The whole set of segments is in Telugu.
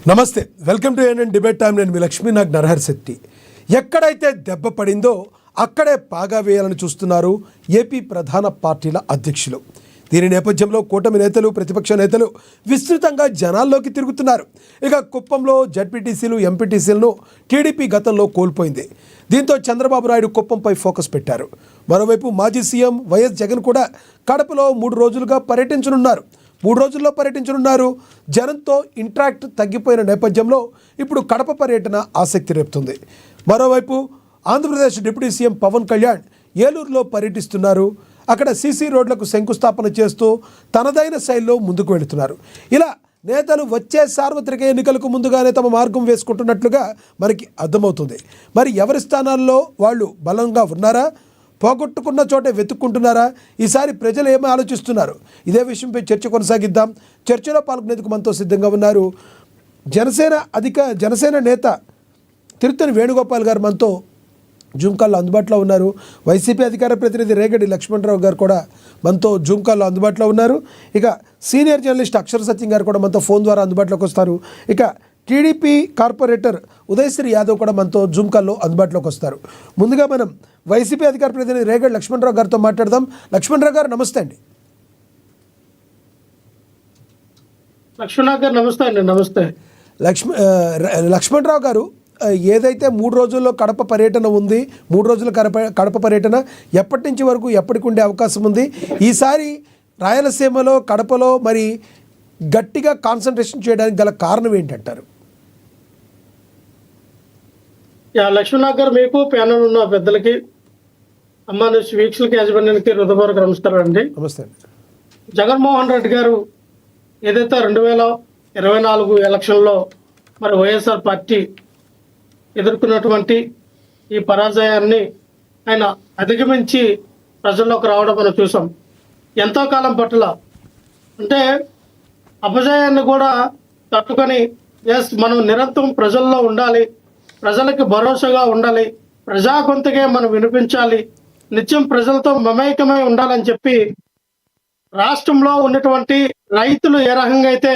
నమస్తే, welcome to ANN debate time. నేను మీ లక్ష్మీనాగ్ నరహర్ శెట్టి. ఎక్కడైతే దెబ్బ పడిందో అక్కడే పాగా వేయాలని చూస్తున్నారు ఏపీ ప్రధాన పార్టీల అధ్యక్షులు. దీని నేపథ్యంలో కూటమి నేతలు, ప్రతిపక్ష నేతలు విస్తృతంగా జనాల్లోకి తిరుగుతున్నారు. ఇక కుప్పంలో జడ్పీటీసీలు, ఎంపీటీసీలను టీడీపీ గతంలో కోల్పోయింది. దీంతో చంద్రబాబు నాయుడు కుప్పంపై ఫోకస్ పెట్టారు. మరోవైపు మాజీ సీఎం వైఎస్ జగన్ కూడా కడపలో 3 రోజులుగా పర్యటించనున్నారు. 3 రోజుల్లో పర్యటించనున్నారు. జనంతో ఇంట్రాక్ట్ తగ్గిపోయిన నేపథ్యంలో ఇప్పుడు కడప పర్యటన ఆసక్తి రేపుతుంది. మరోవైపు ఆంధ్రప్రదేశ్ డిప్యూటీ సీఎం పవన్ కళ్యాణ్ ఏలూరులో పర్యటిస్తున్నారు. అక్కడ సీసీ రోడ్లకు శంకుస్థాపన చేస్తూ తనదైన శైలిలో ముందుకు వెళుతున్నారు. ఇలా నేతలు వచ్చే సార్వత్రిక ఎన్నికలకు ముందుగానే తమ మార్గం వేసుకుంటున్నట్లుగా మనకి అర్థమవుతుంది. మరి ఎవరి స్థానాల్లో వాళ్ళు బలంగా ఉన్నారా, పోగొట్టుకున్న చోటే వెతుక్కుంటున్నారా, ఈసారి ప్రజలు ఏమీ ఆలోచిస్తున్నారు? ఇదే విషయంపై చర్చ కొనసాగిద్దాం. చర్చలో పాల్గొనేందుకు మనతో సిద్ధంగా ఉన్నారు జనసేన నేత తిరుత్తని వేణుగోపాల్ గారు మనతో జూమ్ కాల్లో అందుబాటులో ఉన్నారు. వైసీపీ అధికార ప్రతినిధి రేగడి లక్ష్మణరావు గారు కూడా మనతో జూమ్ కాల్లో అందుబాటులో ఉన్నారు. ఇక సీనియర్ జర్నలిస్ట్ అక్షర సత్యం గారు కూడా మనతో ఫోన్ ద్వారా అందుబాటులోకి వస్తారు. ఇక టీడీపీ కార్పొరేటర్ ఉదయశ్రీ యాదవ్ కూడా మనతో జూమ్ కాల్లో అందుబాటులోకి వస్తారు. ముందుగా మనం వైసీపీ అధికార ప్రతినిధి రేగడి లక్ష్మణరావు గారితో మాట్లాడదాం. లక్ష్మణరావు గారు నమస్తే అండి. లక్ష్మణరావు గారు నమస్తే అండి. నమస్తే లక్ష్మణరావు గారు, ఏదైతే 3 రోజుల్లో కడప పర్యటన ఉంది, 3 రోజుల కడప పర్యటన ఎప్పటి నుంచి వరకు ఎప్పటికి ఉండే అవకాశం ఉంది? ఈసారి రాయలసీమలో కడపలో మరి గట్టిగా కాన్సన్ట్రేషన్ చేయడానికి గల కారణం ఏంటంటారు? లక్ష్మణరావు గారు, మీకు ప్యానల్ ఉన్న పెద్దలకి, అమ్మా వీక్షలకి, యాజమాన్యానికి హృదయపూర్వక నమస్కారం అండి. నమస్తే అండి. జగన్మోహన్ రెడ్డి గారు ఏదైతే 2024 ఎలక్షన్లో మరి వైఎస్ఆర్ పార్టీ ఎదుర్కొన్నటువంటి ఈ పరాజయాన్ని ఆయన అధిగమించి ప్రజల్లోకి రావడం మనం చూసాం. ఎంతో కాలం పట్ల అంటే అపజయాన్ని కూడా తట్టుకొని మనం నిరంతరం ప్రజల్లో ఉండాలి, ప్రజలకు భరోసాగా ఉండాలి, ప్రజా గొంతుకే మనం వినిపించాలి, నిత్యం ప్రజలతో మమేకమై ఉండాలని చెప్పి రాష్ట్రంలో ఉన్నటువంటి రైతులు ఏ రకంగా అయితే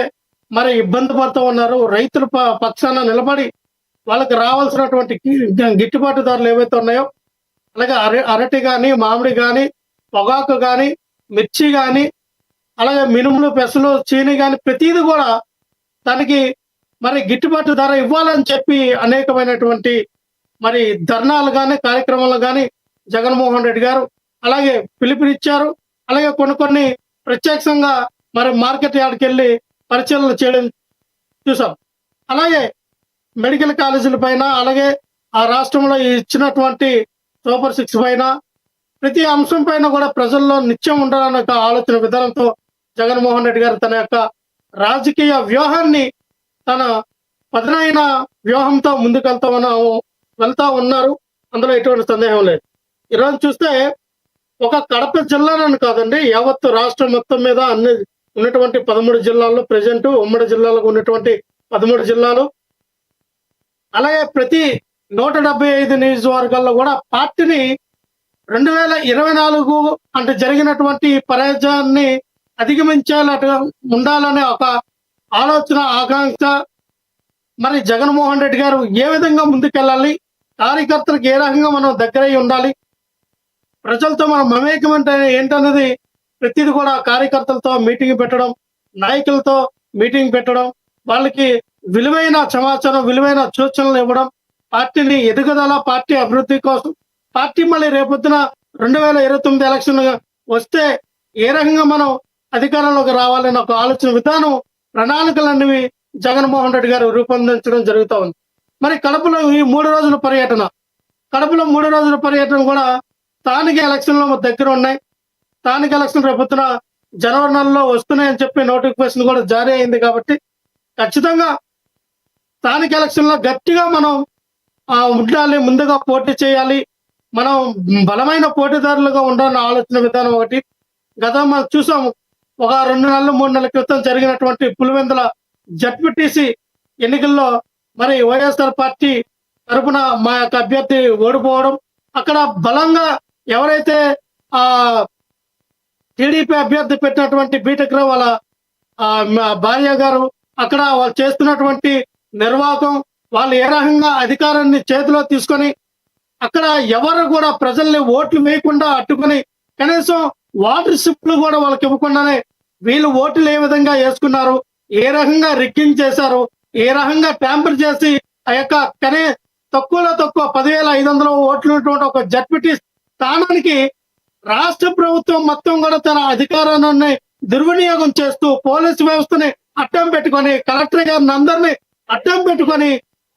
మరి ఇబ్బంది పడుతూ ఉన్నారు, రైతుల పక్షాన నిలబడి వాళ్ళకి రావాల్సినటువంటి గిట్టుబాటు ధరలు ఏవైతే ఉన్నాయో, అలాగే అరటి కానీ, మామిడి కానీ, పొగాకు కానీ, మిర్చి కానీ, అలాగే మినుములు, పెసలు, చీని కానీ ప్రతిదీ కూడా దానికి మరి గిట్టుబాటు ధర ఇవ్వాలని చెప్పి అనేకమైనటువంటి మరి ధర్నాలు కానీ, కార్యక్రమాలు కానీ జగన్మోహన్ రెడ్డి గారు అలాగే పిలుపునిచ్చారు. అలాగే కొన్ని ప్రత్యక్షంగా మరి మార్కెట్ యార్డ్కి వెళ్ళి పరిశీలన చేయడం చూసాం. అలాగే మెడికల్ కాలేజీల పైన, అలాగే ఆ రాష్ట్రంలో ఇచ్చినటువంటి సూపర్ 6 పైన, ప్రతి అంశం పైన కూడా ప్రజల్లో నిత్యం ఉండాలన్న ఒక ఆలోచన విధానంతో జగన్మోహన్ రెడ్డి గారు తన యొక్క రాజకీయ వ్యూహాన్ని, తన పదునైన వ్యూహంతో ముందుకు వెళ్తా ఉన్నారు. అందులో ఎటువంటి సందేహం లేదు. ఈరోజు చూస్తే ఒక కడప జిల్లాలను కాదండి, యావత్తు రాష్ట్రం మొత్తం మీద అన్ని ఉన్నటువంటి 13 జిల్లాల్లో ప్రజెంట్ ఉమ్మడి జిల్లాలకు ఉన్నటువంటి 13 జిల్లాలు, అలాగే ప్రతి 175 నియోజకవర్గాల్లో కూడా పార్టీని 2024 అంటే జరిగినటువంటి పరాజయాన్ని అధిగమించేలా ఉండాలనే ఒక ఆలోచన, ఆకాంక్ష మరి జగన్మోహన్ రెడ్డి గారు ఏ విధంగా ముందుకెళ్ళాలి, కార్యకర్తలకు ఏ రకంగా మనం దగ్గరై ఉండాలి, ప్రజలతో మనం మమేకం అంటే ఏంటన్నది ప్రతిది కూడా కార్యకర్తలతో మీటింగ్ పెట్టడం, నాయకులతో మీటింగ్ పెట్టడం, వాళ్ళకి విలువైన సమాచారం, విలువైన సూచనలు ఇవ్వడం, పార్టీని ఎదుగుదల, పార్టీ అభివృద్ధి కోసం, పార్టీ మళ్ళీ రేపొద్దున 2029 ఎలక్షన్ వస్తే ఏ రకంగా మనం అధికారంలోకి రావాలని ఒక ఆలోచన విధానం, ప్రణాళికలన్నీ జగన్మోహన్ రెడ్డి గారు రూపొందించడం జరుగుతూ ఉంది. మరి కడపలో ఈ 3 రోజుల పర్యటన, కడపలో 3 రోజుల పర్యటన కూడా స్థానిక ఎలక్షన్లో దగ్గర ఉన్నాయి. స్థానిక ఎలక్షన్ రేపొద్దున జనవరి నెలలో వస్తున్నాయని చెప్పి నోటిఫికేషన్ కూడా జారీ అయింది. కాబట్టి ఖచ్చితంగా స్థానిక ఎలక్షన్లో గట్టిగా మనం ఉండాలి, ముందుగా పోటీ చేయాలి, మనం బలమైన పోటీదారులుగా ఉండాలన్న ఆలోచన విధానం ఒకటి. మనం చూసాము, ఒక 2 నెలలు 3 నెలల క్రితం జరిగినటువంటి పులివెందుల జడ్పీటీసీ ఎన్నికల్లో మరి వైఎస్ఆర్ పార్టీ తరఫున మా యొక్క అభ్యర్థి ఓడిపోవడం, అక్కడ బలంగా ఎవరైతే టీడీపీ అభ్యర్థి పెట్టినటువంటి బీటెక్ వాళ్ళ భార్య గారు అక్కడ వాళ్ళు చేస్తున్నటువంటి నిర్వాహకం, వాళ్ళు ఏ రకంగా అధికారాన్ని చేతిలో తీసుకొని అక్కడ ఎవరు కూడా ప్రజల్ని ఓట్లు వేయకుండా అడ్డుకొని కనీసం వాటర్ షిప్లు కూడా వాళ్ళకి ఇవ్వకుండానే వీళ్ళు ఓట్లు ఏ విధంగా వేసుకున్నారు, ఏ రకంగా రిగ్గింగ్ చేశారు, ఏ రకంగా ట్యాంపర్ చేసి ఆ యొక్క తక్కువలో తక్కువ 10,500 ఓట్లు ఉన్నటువంటి ఒక జడ్పీటీ స్థానానికి రాష్ట్ర ప్రభుత్వం మొత్తం కూడా తన అధికారాన్ని దుర్వినియోగం చేస్తూ పోలీసు వ్యవస్థని అడ్డం పెట్టుకొని, కలెక్టర్ గారిని అందరినీ అడ్డం పెట్టుకొని,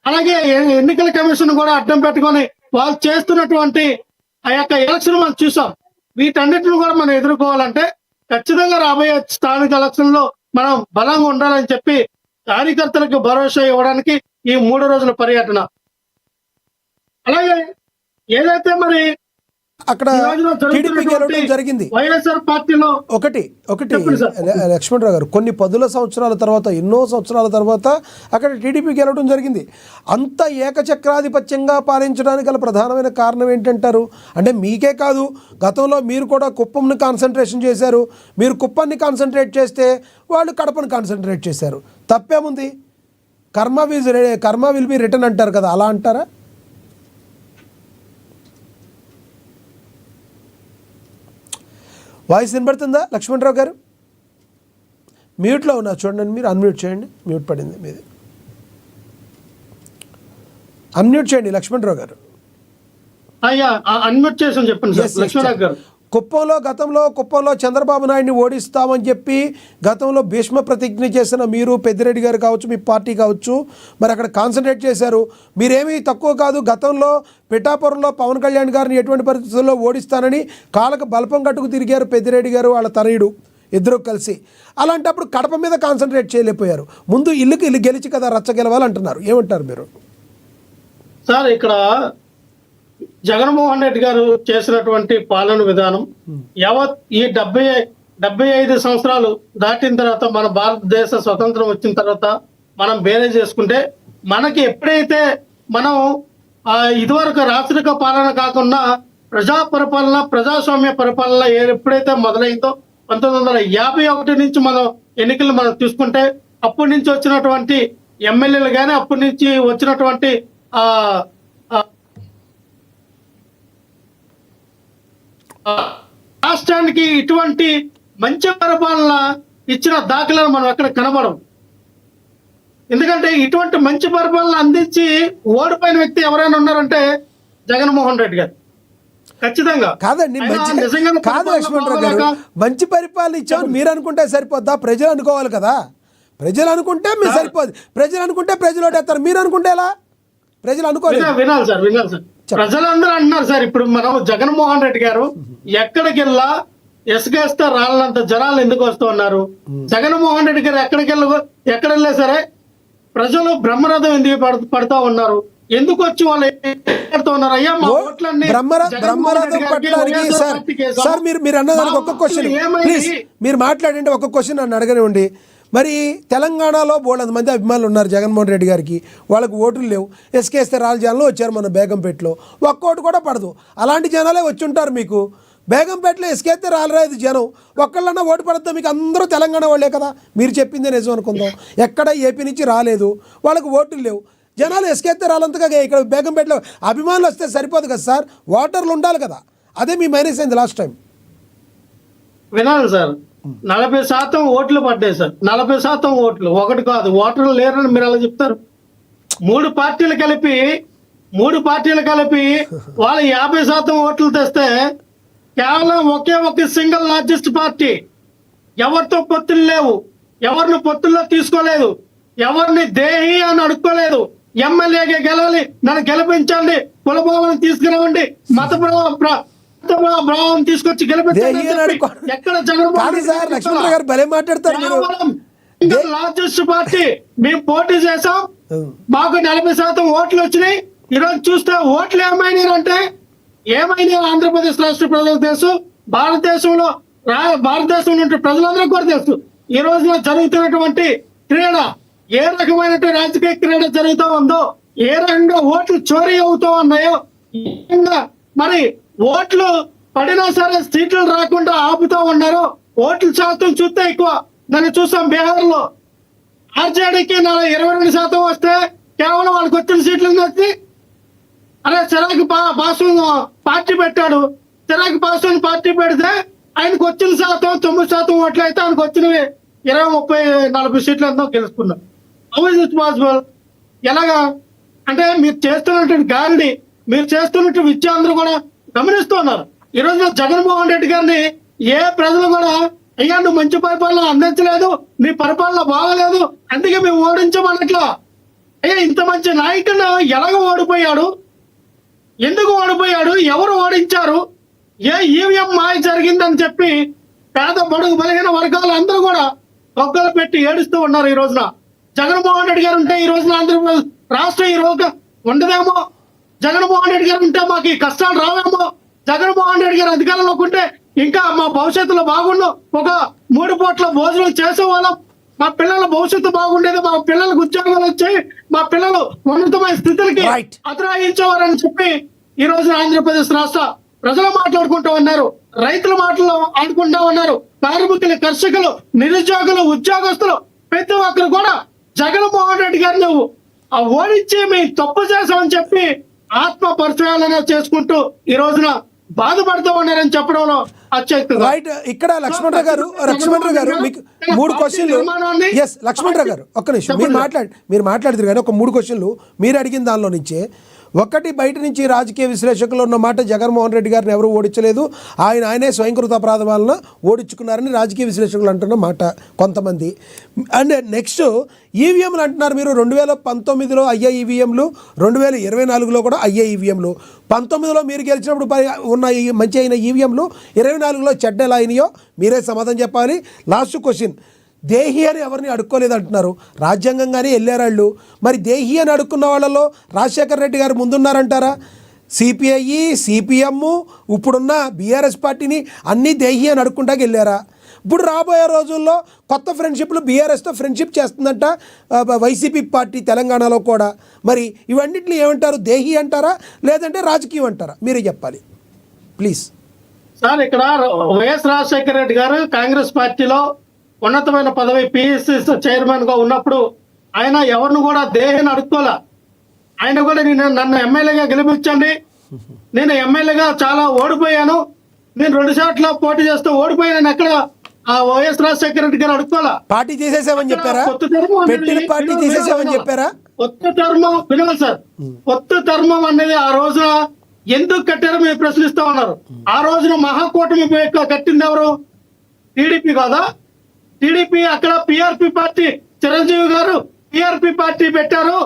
అలాగే ఎన్నికల కమిషన్ కూడా అడ్డం పెట్టుకొని వాళ్ళు చేస్తున్నటువంటి ఆ యొక్క ఎలక్షన్ మనం చూసాం. వీటన్నిటిని కూడా మనం ఎదుర్కోవాలంటే ఖచ్చితంగా రాబోయే స్థానిక ఎలక్షన్ లో మనం బలంగా ఉండాలని చెప్పి కార్యకర్తలకు భరోసా ఇవ్వడానికి ఈ 3 రోజుల పర్యటన. అలాగే ఏదైతే మరి అక్కడ టీడీపీ గెలవడం జరిగింది. వైఎస్ఆర్ పార్టీలో ఒకటి లక్ష్మణరావు గారు, కొన్ని పదుల సంవత్సరాల తర్వాత, ఎన్నో సంవత్సరాల తర్వాత అక్కడ టీడీపీ గెలవడం జరిగింది. అంత ఏకచక్రాధిపత్యంగా పాలించడానికి గల ప్రధానమైన కారణం ఏంటంటారు? అంటే మీకే కాదు, గతంలో మీరు కూడా కుప్పంని కాన్సన్ట్రేషన్ చేశారు. మీరు కుప్పాన్ని కాన్సన్ట్రేట్ చేస్తే వాళ్ళు కడపను కాన్సన్ట్రేట్ చేశారు. తప్పేముంది? కర్మ విల్ బి రిటర్న్ అంటారు కదా, అలా అంటారా? వాయిస్ వినబడుతుందా లక్ష్మణరావు గారు? మ్యూట్లో ఉన్నా చూడండి, మీరు అన్మ్యూట్ చేయండి. మ్యూట్ పడింది మీది, అన్మ్యూట్ చేయండి లక్ష్మణరావు గారు. అన్మ్యూట్ చేసాను చెప్పండి లక్ష్మణరావు గారు. కుప్పంలో చంద్రబాబు నాయుడిని ఓడిస్తామని చెప్పి గతంలో భీష్మ ప్రతిజ్ఞ చేసిన మీరు, పెద్దిరెడ్డి గారు కావచ్చు, మీ పార్టీ కావచ్చు, మరి అక్కడ కాన్సన్ట్రేట్ చేశారు. మీరేమీ తక్కువ కాదు. గతంలో పిఠాపురంలో పవన్ కళ్యాణ్ గారిని ఎటువంటి పరిస్థితుల్లో ఓడిస్తానని కాళ్ళకు బల్పం కట్టుకు తిరిగారు పెద్దిరెడ్డి గారు, వాళ్ళ తనయుడు ఇద్దరు కలిసి. అలాంటప్పుడు కడప మీద కాన్సన్ట్రేట్ చేయలేకపోయారు. ముందు ఇల్లు గెలిచి కదా రచ్చ గెలవాలంటున్నారు. ఏమంటారు మీరు? సార్, ఇక్కడ జగన్మోహన్ రెడ్డి గారు చేసినటువంటి పాలన విధానం యావత్ ఈ 75 సంవత్సరాలు దాటిన తర్వాత, మన భారతదేశ స్వతంత్రం వచ్చిన తర్వాత మనం బేరే చేసుకుంటే, మనకి ఎప్పుడైతే మనం ఇదివరకు రాచరిక పాలన కాకుండా ప్రజా పరిపాలన, ప్రజాస్వామ్య పరిపాలన ఎప్పుడైతే మొదలైందో 1951 నుంచి మనం ఎన్నికలు మనం తీసుకుంటే, అప్పటి నుంచి వచ్చినటువంటి ఎమ్మెల్యేలు కానీ, అప్పటి నుంచి వచ్చినటువంటి రాష్ట్రానికి ఇటువంటి మంచి పరిపాలన ఇచ్చిన దాఖలాలు మనం ఎక్కడ కనబడం. ఎందుకంటే ఇటువంటి మంచి పరిపాలన అందించి ఓడిపోయిన వ్యక్తి ఎవరైనా ఉన్నారంటే జగన్మోహన్ రెడ్డి గారు. ఖచ్చితంగా కాదండి, కాదు లక్ష్మణరావు గారు, మంచి పరిపాలన ఇచ్చామని మీరు అనుకుంటే సరిపోద్దా? ప్రజలు అనుకోవాలి కదా. ప్రజలు అనుకుంటే మీరు సరిపోదు. ప్రజలు అనుకుంటే ప్రజలు ఓటేస్తారు. మీరు అనుకుంటే ఎలా? ప్రజలు అనుకోలేదు. వినాలి సార్. ప్రజలందరూ అంటున్నారు సార్, ఇప్పుడు మనం జగన్మోహన్ రెడ్డి గారు ఎక్కడికెళ్ళా ఎసుకేస్తే రాళ్ళంత జనాలు ఎందుకు వస్తూ ఉన్నారు? జగన్మోహన్ రెడ్డి గారు ఎక్కడ వెళ్ళా సరే ప్రజలు బ్రహ్మరథం ఎందుకు పడుతూ ఉన్నారు? ఎందుకు వచ్చి వాళ్ళు పడుతూ ఉన్నారు? అయ్యా, మా ఓట్లన్నీ బ్రహ్మరథం పట్టడానికి. సార్ మీరు అన్నదానికి ఒక్క క్వశ్చన్ ప్లీజ్, మీరు మాట్లాడండి. ఒక్క క్వశ్చన్ నన్ను అడగనివ్వండి. మరి తెలంగాణలో బోల్డ్ మంది అభిమానులు ఉన్నారు జగన్మోహన్ రెడ్డి గారికి, వాళ్ళకి ఓట్లు లేవు. ఎస్కేస్తే రాళ్ళ జనాలు వచ్చారు మన బేగంపేటలో, ఒక్కోటి కూడా పడదు. అలాంటి జనాలే వచ్చి ఉంటారు మీకు. బేగంపేటలో ఎస్కేస్తే రాలేదు జనం, ఒక్కళ్ళన్నా ఓటు పడద్దా మీకు? అందరూ తెలంగాణ వాళ్ళే కదా. మీరు చెప్పిందే నిజం అనుకుందాం. ఎక్కడ ఏపీ నుంచి రాలేదు, వాళ్ళకి ఓట్లు లేవు. జనాలు ఎస్కేస్తే రాలంతగా ఇక్కడ బేగంపేటలో అభిమానులు వస్తే సరిపోదు కదా సార్, ఓటర్లు ఉండాలి కదా. అదే మీ మైనస్ అయింది లాస్ట్ టైం. వినాలి సార్, 40% ఓట్లు పడ్డాయి సార్. 40% ఓట్లు, ఒకటి కాదు. ఓటర్లు లేరని మీరు అలా చెప్తారు? మూడు పార్టీలు కలిపి వాళ్ళు 50% ఓట్లు తెస్తే కేవలం ఒకే సింగిల్ లార్జెస్ట్ పార్టీ, ఎవరితో పొత్తులు లేవు, ఎవరిని పొత్తుల్లో తీసుకోలేదు, ఎవరిని దేహి అని అడుక్కోలేదు. ఎమ్మెల్యేగా గెలవాలి, నన్ను గెలిపించండి, కులభావం తీసుకురావండి, మత భావం తీసుకొచ్చి గెలిపించండి. ఎక్కడ లార్జెస్ట్ పార్టీ మేము పోటీ చేసాం, మాకు 40% ఓట్లు వచ్చినాయి. ఈరోజు చూస్తే ఓట్లు ఏమైనాయంటే ఆంధ్రప్రదేశ్ రాష్ట్ర ప్రజలకు తెలుసు, భారతదేశం నుండి ప్రజలందరికీ కూడా తెలుసు. ఈ రోజున జరుగుతున్నటువంటి క్రీడ, ఏ రకమైన రాజకీయ క్రీడ జరుగుతూ ఉందో, ఏ రకంగా ఓట్లు చోరీ అవుతూ ఉన్నాయో, మరి ఓట్లు పడినా సరే సీట్లు రాకుండా ఆపుతూ ఉన్నారు. ఓట్ల శాతం చూస్తే ఎక్కువ. నన్ను చూసాం బీహార్ లో ఆర్జేడీకి 22% వస్తే కేవలం వాళ్ళకి వచ్చిన సీట్లు వచ్చి అరే చిరాకు బాసు పార్టీ పెట్టాడు. చిరాకు బాసు పార్టీ పెడితే ఆయనకు వచ్చిన శాతం 9% ఓట్లు అయితే ఆయనకు వచ్చినవి 20, 30, 40 సీట్లు ఎంతో గెలుచుకున్నారు. How is it possible? ఎలాగా అంటే మీరు చేస్తున్నటువంటి గాలిని, మీరు చేస్తున్నటువంటి విద్యార్థులు కూడా గమనిస్తూ ఉన్నారు. ఈ రోజు జగన్మోహన్ రెడ్డి గారిని ఏ ప్రజలు కూడా అయ్యా నువ్వు మంచి పరిపాలన అందించలేదు, నీ పరిపాలన బాగలేదు, అందుకే మేము ఓడించమన్నట్లా. అయ్యా ఇంత మంచి నాయకుడు ఎలాగ ఓడిపోయాడు, ఎందుకు ఓడిపోయాడు, ఎవరు ఓడించారు, ఏ ఈవీఎం మాయ జరిగిందని చెప్పి పేద బడుగు బలహీన వర్గాలు అందరూ కూడా గొగ్గలు పెట్టి ఏడుస్తూ ఉన్నారు. ఈ రోజున జగన్మోహన్ రెడ్డి గారు ఉంటే ఈ రోజున ఆంధ్రప్రదేశ్ రాష్ట్రం ఈ రోజు ఉండదేమో, జగన్మోహన్ రెడ్డి గారు ఉంటే మాకు ఈ కష్టాలు రావేమో, జగన్మోహన్ రెడ్డి గారు అధికారంలోకి ఉంటే ఇంకా మా భవిష్యత్తులో బాగుండు, ఒక 3 పూట్ల భోజనం చేసేవాళ్ళం, మా పిల్లల భవిష్యత్తు బాగుండేది, మా పిల్లలకు ఉద్యోగాలు వచ్చాయి, మా పిల్లలు ఉన్నతమైన స్థితులకి Right. అతిరాయించేవారని చెప్పి ఈ రోజు ఆంధ్రప్రదేశ్ రాష్ట్ర ప్రజలు మాట్లాడుకుంటూ ఉన్నారు, రైతుల మాటలు ఆడుకుంటా ఉన్నారు, కార్మికులు, కర్షకులు, నిరుద్యోగులు, ఉద్యోగస్తులు ప్రతి ఒక్కరు కూడా జగన్మోహన్ రెడ్డి గారు నువ్వు ఆ ఓడించి మేము తప్పు చేసామని చెప్పి ఆత్మ పరిచయాలనే చేసుకుంటూ ఈ రోజున బాధపడుతూ ఉన్నారని చెప్పడంలో అత్యక్తి. రైట్. ఇక్కడ లక్ష్మణరావు గారు మీకు 3 క్వశ్చన్లు. ఎస్ లక్ష్మణరావు గారు ఒక్క నిమిషం, మీరు మాట్లాడుతారు కానీ ఒక 3 క్వశ్చన్లు మీరు అడిగిన దానిలో నుంచే. ఒకటి, బయట నుంచి రాజకీయ విశ్లేషకులు ఉన్న మాట జగన్మోహన్ రెడ్డి గారిని ఎవరు ఓడించలేదు, ఆయనే స్వయంకృత అపరాధం వలన ఓడించుకున్నారని రాజకీయ విశ్లేషకులు అంటున్న మాట కొంతమంది. అండ్ నెక్స్ట్ ఈవీఎంలు అంటున్నారు మీరు. 2019లో అయ్యే ఈవీఎంలు, 2024లో కూడా అయ్యే ఈవీఎంలు. 19లో మీరు గెలిచినప్పుడు ఉన్న మంచి అయిన ఈవీఎంలు 24లో చెడ్డ ఎలా అయినాయో మీరే సమాధానం చెప్పాలి. లాస్ట్ క్వశ్చన్, దేహి అని ఎవరిని అడుక్కోలేదు అంటున్నారు, రాజ్యాంగంగానే వెళ్ళారాళ్ళు. మరి దేహి అని అడుక్కున్న వాళ్ళలో రాజశేఖర రెడ్డి గారు ముందున్నారంటారా? సిపిఐ, సిపిఎం, ఇప్పుడున్న బీఆర్ఎస్ పార్టీని అన్నీ దేహి అని అడుక్కుంటాకి వెళ్ళారా? ఇప్పుడు రాబోయే రోజుల్లో కొత్త ఫ్రెండ్షిప్లు బీఆర్ఎస్తో ఫ్రెండ్షిప్ చేస్తుందంట వైసీపీ పార్టీ తెలంగాణలో కూడా. మరి ఇవన్నిటిని ఏమంటారు, దేహి అంటారా లేదంటే రాజకీయం అంటారా? మీరే చెప్పాలి ప్లీజ్. సార్ ఇక్కడ వైఎస్ రాజశేఖర రెడ్డి గారు కాంగ్రెస్ పార్టీలో ఉన్నతమైన పదవి పిఎస్సి చైర్మన్ గా ఉన్నప్పుడు ఆయన ఎవరిని కూడా దేహని అడుక్కోలే. ఆయన కూడా నన్ను ఎమ్మెల్యేగా గెలిపించండి, నేను ఎమ్మెల్యేగా చాలా ఓడిపోయాను, నేను 2 సార్లు పోటీ చేస్తూ ఓడిపోయాను, ఎక్కడ ఆ వైఎస్ రాజశేఖర రెడ్డి గారు అడుక్కోలే. పార్టీ తీసేసామని చెప్పారా? పెట్టిన పార్టీ తీసేసామని చెప్పారా? కొత్త ధర్మం వినాలి సార్. కొత్త ధర్మం అనేది ఆ రోజున ఎందుకు కట్టారో మీరు ప్రశ్నిస్తా ఉన్నారు. ఆ రోజున మహాకూటమి కట్టింది ఎవరు? టీడీపీ కాదా? టీడీపీ అక్కడ పిఆర్పి పార్టీ, చిరంజీవి గారు పిఆర్పి పార్టీ పెట్టారు.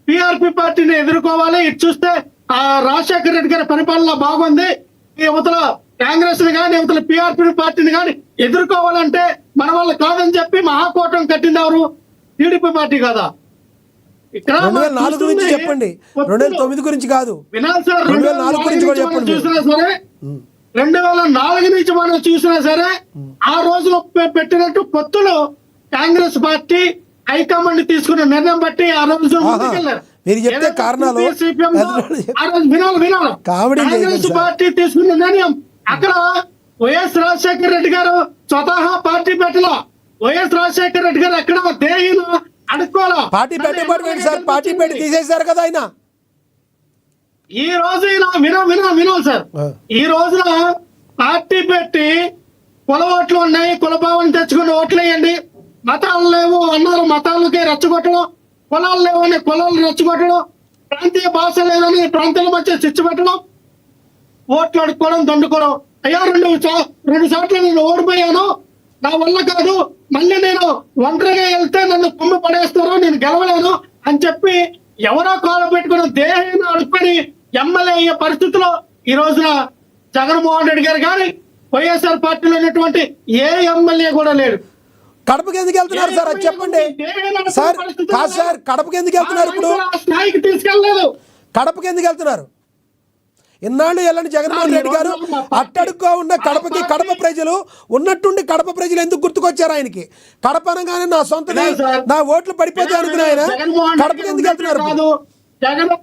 పిఆర్పి పార్టీని ఎదుర్కోవాలి. ఇటు చూస్తే ఆ రాజశేఖర రెడ్డి గారి పరిపాలన బాగుంది, ఈ యువతల కాంగ్రెస్ ని కానీ యువతల పిఆర్పి పార్టీని కానీ ఎదుర్కోవాలంటే మన వల్ల కాదని చెప్పి మహాకూటమి కట్టింది ఎవరు? టీడీపీ పార్టీ కదా. ఇక్కడ 2004 గురించి చెప్పండి, 2009 గురించి కాదు. వినాలి సార్. 2004 గురించి కూడా చెప్పండి. చూసినా సరే 2004 నుంచి మనం చూసినా సరే ఆ రోజులో పెట్టినట్టు పొత్తులు కాంగ్రెస్ పార్టీ హైకమాండ్ తీసుకున్న నిర్ణయం బట్టి ఆ రోజు మీరు చెప్తే కారణాలు కాంగ్రెస్ పార్టీ తీసుకున్న నిర్ణయం అక్కడ వైఎస్ రాజశేఖర రెడ్డి గారు స్వతహా పార్టీ పెట్టలా. వైఎస్ రాజశేఖర రెడ్డి గారు ఎక్కడ దేహీన అడుక్కోవాలా. పార్టీ పెట్టబడి సార్, పార్టీ పెట్టి తీసేశారు కదా ఆయన. ఈ రోజు వినాలి సార్. ఈ రోజున పార్టీ పెట్టి కుల ఓట్లు ఉన్నాయి, కుల భావన తెచ్చుకుని ఓట్లు వేయండి, మతాలు లేవు అన్నారు, మతాలకే రెచ్చగొట్టడం, కులాలు లేవు అని కులాలు రెచ్చగొట్టడం, ప్రాంతీయ భాష లేదని ప్రాంతాల మధ్య చిచ్చు పెట్టడం, ఓట్లు అడుక్కోవడం, దండుకోవడం. అయ్యా 2 సార్లు నేను ఓడిపోయాను, నా వల్ల కాదు, మళ్ళీ నేను ఒంటరిగా వెళ్తే నన్ను కుమ్మి పడేస్తారు, నేను గెలవలేను అని చెప్పి ఎవరో కాలు పెట్టుకుని దేహాన్ని అడుక్కొని ఎమ్మెల్యే అయ్యే పరిస్థితిలో ఈ రోజున జగన్మోహన్ రెడ్డి గారు కానీ వైఎస్ఆర్ పార్టీలో ఉన్నటువంటి ఏ ఎమ్మెల్యే కూడా లేడు. కడపకి ఎందుకు వెళ్తున్నారు సార్ అది చెప్పండి సార్. కాదు సార్, కడపకి ఎందుకు వెళ్తున్నారు? ఇప్పుడు స్థాయికి తీసుకెళ్ళలేదు. కడపకి ఎందుకు వెళ్తున్నారు? ఇన్నాళ్ళు వెళ్ళండి జగన్మోహన్ రెడ్డి గారు అట్టడుగ్గా ఉన్న కడపకి కడప ప్రజలు ఉన్నట్టుండి కడప ప్రజలు ఎందుకు గుర్తుకొచ్చారు ఆయనకి? కడప అనగానే నా సొంత నా ఓట్లు పడిపోతే అనుకున్న ఆయన కడపకి ఎందుకు వెళ్తున్నారు?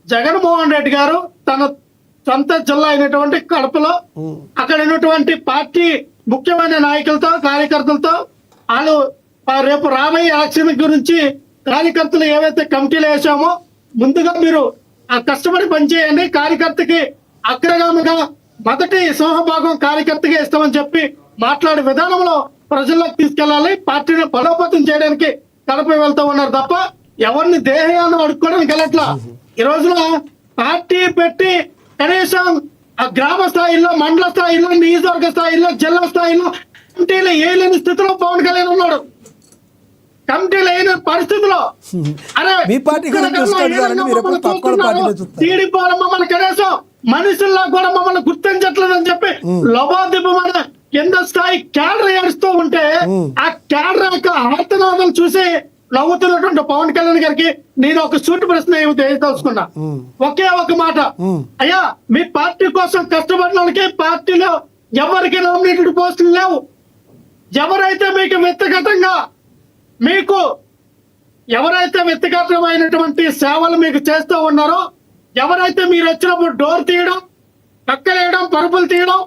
జగన్మోహన్ రెడ్డి గారు తన సొంత జిల్లా అయినటువంటి కడపలో అక్కడ ఉన్నటువంటి పార్టీ ముఖ్యమైన నాయకులతో కార్యకర్తలతో వాళ్ళు రేపు రాబోయే ఎలక్షన్ గురించి కార్యకర్తలు ఏవైతే కమిటీలు వేసామో ముందుగా మీరు ఆ కష్టపడి పనిచేయండి. కార్యకర్తకి అగ్రగామిగా మొదటి సింహభాగం కార్యకర్తగా ఇస్తామని చెప్పి మాట్లాడే విధానంలో ప్రజల్లోకి తీసుకెళ్లాలి. పార్టీని బలోపేతం చేయడానికి కడప వెళ్తూ ఉన్నారు తప్ప ఎవరిని దేహాన్ని అడుక్కోవడానికి వెళ్ళట్లా. ఈ రోజున పార్టీ పెట్టి కనీసం ఆ గ్రామ స్థాయిలో, మండల స్థాయిలో, నియోజకవర్గ స్థాయిలో, జిల్లా స్థాయిలో కమిటీలు వేయలేని స్థితిలో పవన్ కళ్యాణ్ ఉన్నాడు. కమిటీలు అయిన పరిస్థితిలో మీ పార్టీ గురించి చూసుకోండి సార్ అని మీరు ఎప్పుడు పక్కన పార్టీలో చూస్తారు. టీడీపీ మమ్మల్ని కనీసం మనుషుల్లో కూడా మమ్మల్ని గుర్తించట్లేదని చెప్పి లబోదిబ్బమైన కింద స్థాయి క్యాడర్ ఏడుస్తూ ఉంటే ఆ క్యాడర్ యొక్క ఆర్తనాదాలు చూసి నవ్వుతున్నటువంటి పవన్ కళ్యాణ్ గారికి నేను ఒక సూటి ప్రశ్న తెలుసుకున్నా. ఒకే ఒక మాట, అయ్యా మీ పార్టీ కోసం కష్టపడిన వాళ్ళకి పార్టీలో ఎవరికి నామినేటెడ్ పోస్టులు లేవు. ఎవరైతే మీకు వ్యక్తిగతంగా మీకు ఎవరైతే వ్యక్తిగతమైనటువంటి సేవలు మీకు చేస్తూ ఉన్నారో, ఎవరైతే మీరు వచ్చినప్పుడు డోర్ తీయడం, పక్కలేయడం, పరుపులు తీయడం,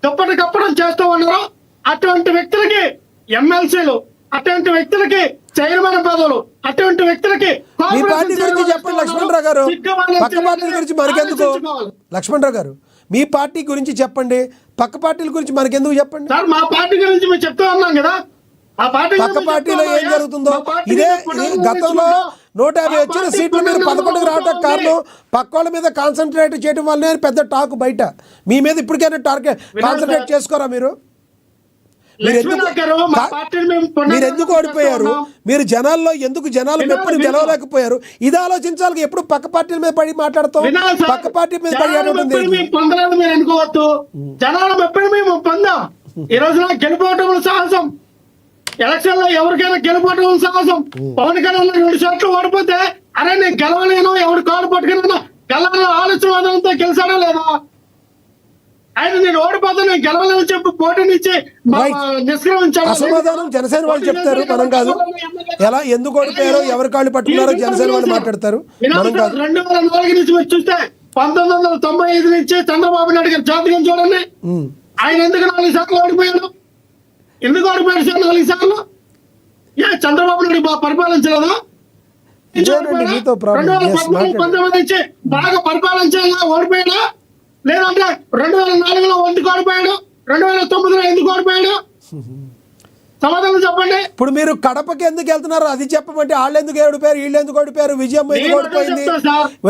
దుప్పటి కప్పడం చేస్తూ ఉన్నారో అటువంటి వ్యక్తులకి ఎమ్మెల్సీలు, అటువంటి వ్యక్తులకి చైర్మన్ పదవులు, అటువంటి వ్యక్తులకి మీ పార్టీ గురించి చెప్పండి లక్ష్మణరావు గారు. పక్క పార్టీల గురించి మనకెందుకు లక్ష్మణరావు గారు? మీ పార్టీ గురించి చెప్పండి, పక్క పార్టీల గురించి మనకెందుకు చెప్పండి సార్. మా పార్టీ గురించి మేము చెప్తూ ఉన్నాం కదా. పక్క పార్టీలో ఏం జరుగుతుందో ఇదే గతంలో 150 వచ్చిన సీట్లు మీరు 11కు రావడం కారణం పక్క వాళ్ళ మీద కాన్సన్ట్రేట్ చేయడం వల్లనే పెద్ద టాక్ బయట. మీ మీద ఇప్పటికైనా కాన్సన్ట్రేట్ చేసుకోరా మీరు? మీరు ఎందుకు ఓడిపోయారు? మీరు జనాల్లో జనాలు ఎప్పుడు గెలవలేకపోయారు? ఇది ఆలోచించాలి. ఎప్పుడు పక్క పార్టీల మీద పడి మాట్లాడతాం, పక్క పార్టీ మీద పడి పొందలేదు మీరు అనుకోవద్దు. జనాలు ఎప్పుడు మేము పొందాం. ఈ రోజున గెలుపోవటం సాహసం, ఎలక్షన్ లో ఎవరికైనా గెలుపోవటం సాహసం. పవన్ కళ్యాణ్ 2 సార్లు ఓడిపోతే అరే నేను గెలవలేను, ఎవరు కాడు పట్టుకున్నా గెలవాలని ఆలోచనతో గెలిచాడా లేదా? ఆయన నేను ఓడిపోతే నేను గెలవలేని చెప్పి పోటీనిచ్చి నిష్క్రమించాడు. అసమాధానం జనసేన వాళ్ళు చెప్తారు, మనం కాదు. ఎలా ఎందుకు ఓడిపోయారో, ఎవరి కాళ్ళు పట్టుకున్నారో జనసేన వాళ్ళు మాట్లాడతారు, మనం కాదు. 2004 నుంచి మీరు చూస్తే 1995 నుంచి చంద్రబాబు నాయుడు గారు జాతకం చూడండి. ఆయన ఎందుకు 4 సార్లు ఓడిపోయాడు? ఎందుకు ఓడిపోయాడు సార్ 4 సార్లు? చంద్రబాబు నాయుడు పరిపాలించలేదా? 2019 నుంచి బాగా పరిపాలించాలా ఓడిపోయాడా? లేదంటే 2004లో ఎందుకు ఓడిపోయాడు? 2009లో ఎందుకు ఓడిపోయాడు? సమాధానం చెప్పండి. ఇప్పుడు మీరు కడపకి ఎందుకు వెళ్తున్నారు అది చెప్పమంటే వాళ్ళు ఎందుకు ఓడిపోయారు, వీళ్ళు ఎందుకు ఓడిపోయారు, విజయం ఎందుకు ఓడిపోయింది,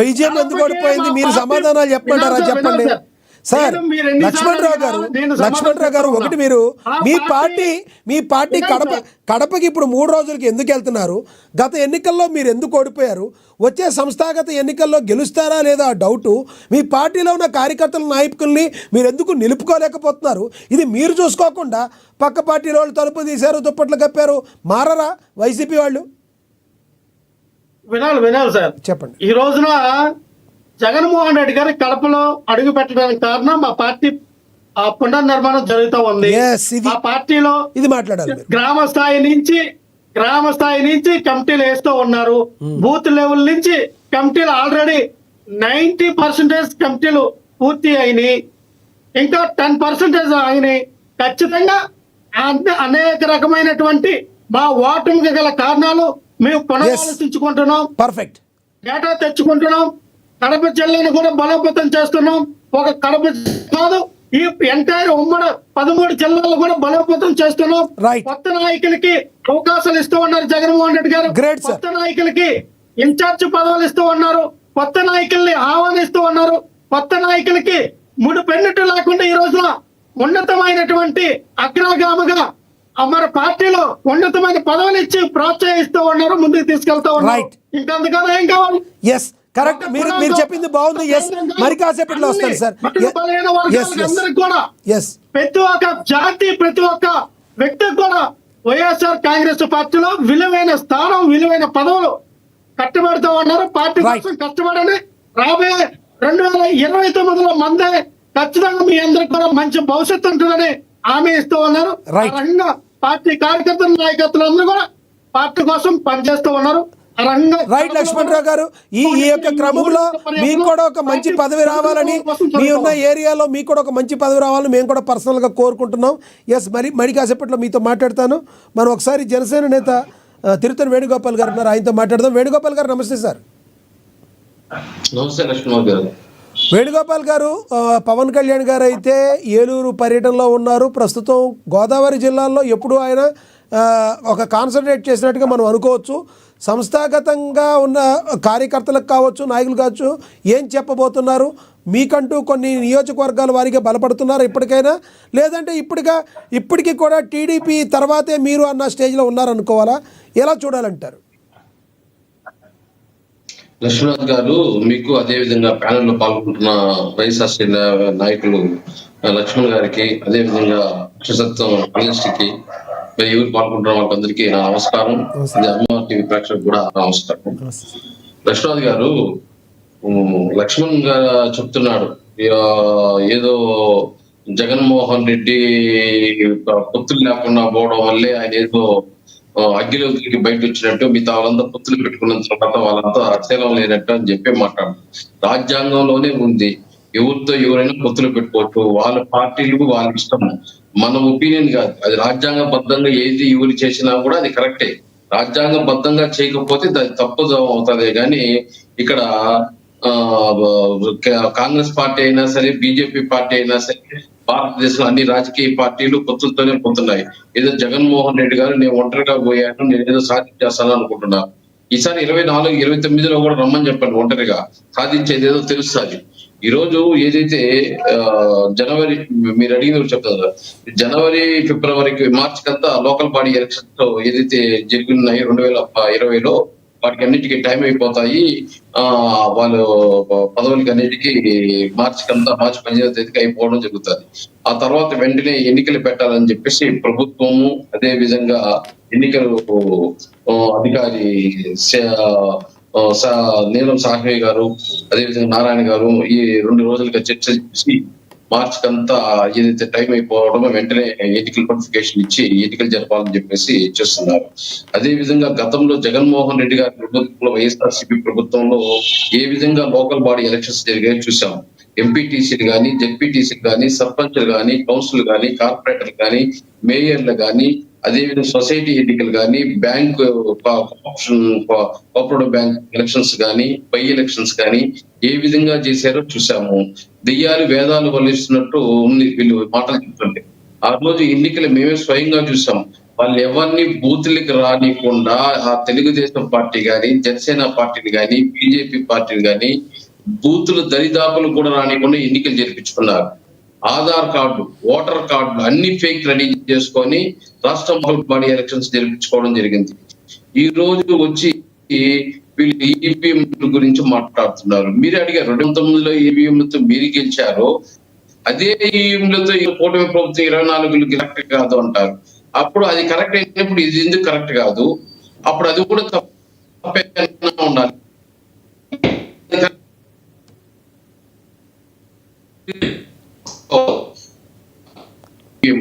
విజయం ఎందుకు ఓడిపోయింది, మీరు సమాధానాలు చెప్పమంటారా? చెప్పండి సార్. లక్ష్మణరావు గారు ఒకటి, మీరు మీ పార్టీ కడపకి ఇప్పుడు 3 రోజులకి ఎందుకు వెళ్తున్నారు? గత ఎన్నికల్లో మీరు ఎందుకు ఓడిపోయారు? వచ్చే సంస్థాగత ఎన్నికల్లో గెలుస్తారా లేదా డౌటు. మీ పార్టీలో ఉన్న కార్యకర్తల నాయకుల్ని మీరు ఎందుకు నిలుపుకోలేకపోతున్నారు? ఇది మీరు చూసుకోకుండా పక్క పార్టీల వాళ్ళు తలుపు తీశారు, దుప్పట్లు కప్పారు, మారరా వైసీపీ వాళ్ళు? వినాలి సార్, చెప్పండి. ఈ రోజున జగన్మోహన్ రెడ్డి గారి కడపలో అడుగు పెట్టడానికి కారణం మా పార్టీ పునర్నిర్మాణం జరుగుతూ ఉంది. ఆ పార్టీలో ఇది మాట్లాడాలి. గ్రామ స్థాయి నుంచి కమిటీలు వేస్తూ ఉన్నారు. బూత్ లెవెల్ నుంచి కమిటీలు ఆల్రెడీ 90% కమిటీలు పూర్తి అయినాయి. ఇంకా 10% అయినాయి. ఖచ్చితంగా అనేక రకమైనటువంటి మా ఓటమికి గల కారణాలు మేము పునరాలోచించుకుంటున్నాం. పర్ఫెక్ట్ డేటా తెచ్చుకుంటున్నాం. కడప జిల్లాను కూడా బలోపేతం చేస్తున్నాం. ఒక కడప కాదు, ఈ ఎంటైర్ ఉమ్మడి 13 జిల్లాలు కూడా బలోపేతం చేస్తున్నాం. కొత్త నాయకులకి అవకాశాలు ఇస్తూ ఉన్నారు జగన్మోహన్ రెడ్డి గారు. కొత్త నాయకులకి ఇన్ఛార్జ్ పదవులు ఇస్తూ ఉన్నారు. కొత్త నాయకుల్ని ఆహ్వానిస్తూ ఉన్నారు. కొత్త నాయకులకి ముడిపెన్నట్టు లేకుండా ఈ రోజున ఉన్నతమైనటువంటి అగ్రగామిగా మన పార్టీలో ఉన్నతమైన పదవులు ఇచ్చి ప్రోత్సహిస్తూ ఉన్నారు, ముందుకు తీసుకెళ్తా ఉన్నారు. ఇంకంతకన్నా ఏం కావాలి? కరెక్ట్, మీరు చెప్పింది బాగుంది. మరి కాసేపట్లో వస్తాను సార్. ప్రతి ఒక్క జాతి, ప్రతి ఒక్క వ్యక్తికి కూడా వైఎస్ఆర్ కాంగ్రెస్ పార్టీలో విలువైన స్థానం, విలువైన పదవులు కట్టబెడుతూ ఉన్నారు. పార్టీ కోసం కష్టపడని రాబోయే 2029లో మందే ఖచ్చితంగా మీ అందరికి కూడా మంచి భవిష్యత్తు ఉంటుందని హామీ ఇస్తూ ఉన్నారు. పార్టీ కార్యకర్తలు, నాయకత్తులు అందరూ కూడా పార్టీ కోసం పనిచేస్తూ ఉన్నారు. రైట్ లక్ష్మణరావు గారు, ఈ ఈ యొక్క క్రమంలో మీకు కూడా ఒక మంచి పదవి రావాలని, మీ ఉన్న ఏరియాలో మీకు కూడా ఒక మంచి పదవి రావాలని మేము కూడా పర్సనల్గా కోరుకుంటున్నాం. ఎస్, మరి కాసేపట్లో మీతో మాట్లాడతాను. మనం ఒకసారి జనసేన నేత తిరుత్తని వేణుగోపాల్ గారు ఉన్నారు, ఆయనతో మాట్లాడదాం. వేణుగోపాల్ గారు నమస్తే సార్. నమస్తే లక్ష్మణ్ గారు. వేణుగోపాల్ గారు, పవన్ కళ్యాణ్ గారు అయితే ఏలూరు పర్యటనలో ఉన్నారు. ప్రస్తుతం గోదావరి జిల్లాలో ఎప్పుడు ఆయన ఒక కాన్సన్ట్రేట్ చేసినట్టుగా మనం అనుకోవచ్చు. సంస్థాగతంగా ఉన్న కార్యకర్తలకు కావచ్చు, నాయకులు కావచ్చు, ఏం చెప్పబోతున్నారు? మీకంటూ కొన్ని నియోజకవర్గాల వారిగా బలపడుతున్నారు ఇప్పటికైనా, లేదంటే ఇప్పటికీ కూడా టీడీపీ తర్వాతే మీరు అన్న స్టేజ్లో ఉన్నారనుకోవాలా? ఎలా చూడాలంటారు? లక్ష్మణ్ గారు, మీకు అదే విధంగా ప్యానెల్ లో పాల్గొంటున్న వైఎస్ఆర్సీ నాయకులు లక్ష్మణ్ గారికి, అదే విధంగా అక్షసత్వం అనలిస్ట్కి, మరి ఎవరు పాల్గొంటున్న వాళ్ళందరికీ నా నమస్కారం. అమ్మ టీవీ ప్రేక్షకులకు కూడా నమస్కారం. లక్ష్మణ్ గారు, లక్ష్మణ్ గారు చెప్తున్నాడు ఏదో జగన్మోహన్ రెడ్డి పొత్తులు లేకుండా పోవడం వల్లే ఆయన ఏదో అగ్గిలోకి బయట వచ్చినట్టు, మిగతా వాళ్ళంతా పొత్తులు పెట్టుకున్న తర్వాత వాళ్ళంతా అక్షరం లేనట్టు అని చెప్పి మాట్లాడు. రాజ్యాంగంలోనే ఉంది, ఎవరితో ఎవరైనా పొత్తులు పెట్టుకోవచ్చు, వాళ్ళ పార్టీలు వాళ్ళ ఇష్టం, మన ఒపీనియన్ కాదు. అది రాజ్యాంగబద్ధంగా ఏది ఎవరు చేసినా కూడా అది కరెక్టే. రాజ్యాంగబద్ధంగా చేయకపోతే అది తప్పు అవుతుంది. కానీ ఇక్కడ కాంగ్రెస్ పార్టీ అయినా సరే, బీజేపీ పార్టీ అయినా సరే, భారతదేశంలో అన్ని రాజకీయ పార్టీలు పొత్తులతోనే పోతున్నాయి. ఏదో జగన్మోహన్ రెడ్డి గారు నేను ఒంటరిగా పోయాను, నేను ఏదో సాధించేస్తాను అనుకుంటున్నాను. ఈసారి 24, 29లో కూడా రమ్మని చెప్పండి, ఒంటరిగా సాధించేది ఏదో తెలుస్తుంది. ఈ రోజు ఏదైతే జనవరి మీరు అడిగిన చెప్తారు, జనవరి, ఫిబ్రవరికి, మార్చి కంతా లోకల్ బాడీ ఎలక్షన్స్ ఏదైతే జరిగినాయి 2020లో, వాటికి అన్నిటికీ టైం అయిపోతాయి. వాళ్ళు పదవులకి అన్నిటికీ మార్చి 15వ తేదీకి అయిపోవడం జరుగుతుంది. ఆ తర్వాత వెంటనే ఎన్నికలు పెట్టాలని చెప్పేసి ప్రభుత్వము, అదే విధంగా ఎన్నికలు అధికారి నీలం సాహ్వి గారు, అదేవిధంగా నారాయణ గారు ఈ 2 రోజులుగా చర్చ చేసి మార్చి కంతా ఏదైతే టైం అయిపోవడం వెంటనే ఎన్నికల నోటిఫికేషన్ ఇచ్చి ఎన్నికలు జరపాలని చెప్పేసి చేస్తున్నారు. అదే విధంగా గతంలో జగన్మోహన్ రెడ్డి గారి ప్రభుత్వంలో, వైఎస్ఆర్సీపీ ప్రభుత్వంలో ఏ విధంగా లోకల్ బాడీ ఎలక్షన్స్ జరిగాయో చూసాం. ఎంపీటీసీలు కానీ, జెడ్పీటీసీలు కానీ, సర్పంచ్లు కానీ, కౌన్సిల్ కానీ, కార్పొరేటర్లు కానీ, మేయర్లు కానీ, అదేవిధంగా సొసైటీ ఎన్నికలు కానీ, బ్యాంక్ కోఆపరేటివ్ బ్యాంక్ ఎలక్షన్స్ కానీ, బై ఎలక్షన్స్ కానీ ఏ విధంగా చేశారో చూసాము. దెయ్యాలు వేదాలు వల్లిస్తున్నట్టు ఉంది వీళ్ళు మాటలు చెప్తుంటే. ఆ రోజు ఎన్నికలు మేమే స్వయంగా చూసాం. వాళ్ళు ఎవరిని బూతులకి రానికుండా ఆ తెలుగుదేశం పార్టీ కానీ, జనసేన పార్టీని కానీ, బీజేపీ పార్టీని కానీ బూతులు దరిదాపులు కూడా రానికుండా ఎన్నికలు జరిపించుకున్నారు. ఆధార్ కార్డు, ఓటర్ కార్డులు అన్ని ఫేక్ రెడీ చేసుకొని రాష్ట్ర బాడీ ఎలక్షన్స్ జరిపించుకోవడం జరిగింది. ఈ రోజు వచ్చి వీళ్ళు ఈవీఎం గురించి మాట్లాడుతున్నారు. మీరే అడిగారు 2019లో ఈవీఎంలతో మీరు గెలిచారో, అదే ఈవీఎంలతో కూటమి ప్రభుత్వం 24 కరెక్ట్ కాదు అంటారు. అప్పుడు అది కరెక్ట్ అయినప్పుడు ఇది ఎందుకు కరెక్ట్ కాదు? అప్పుడు అది కూడా తప్పే ఉండాలి.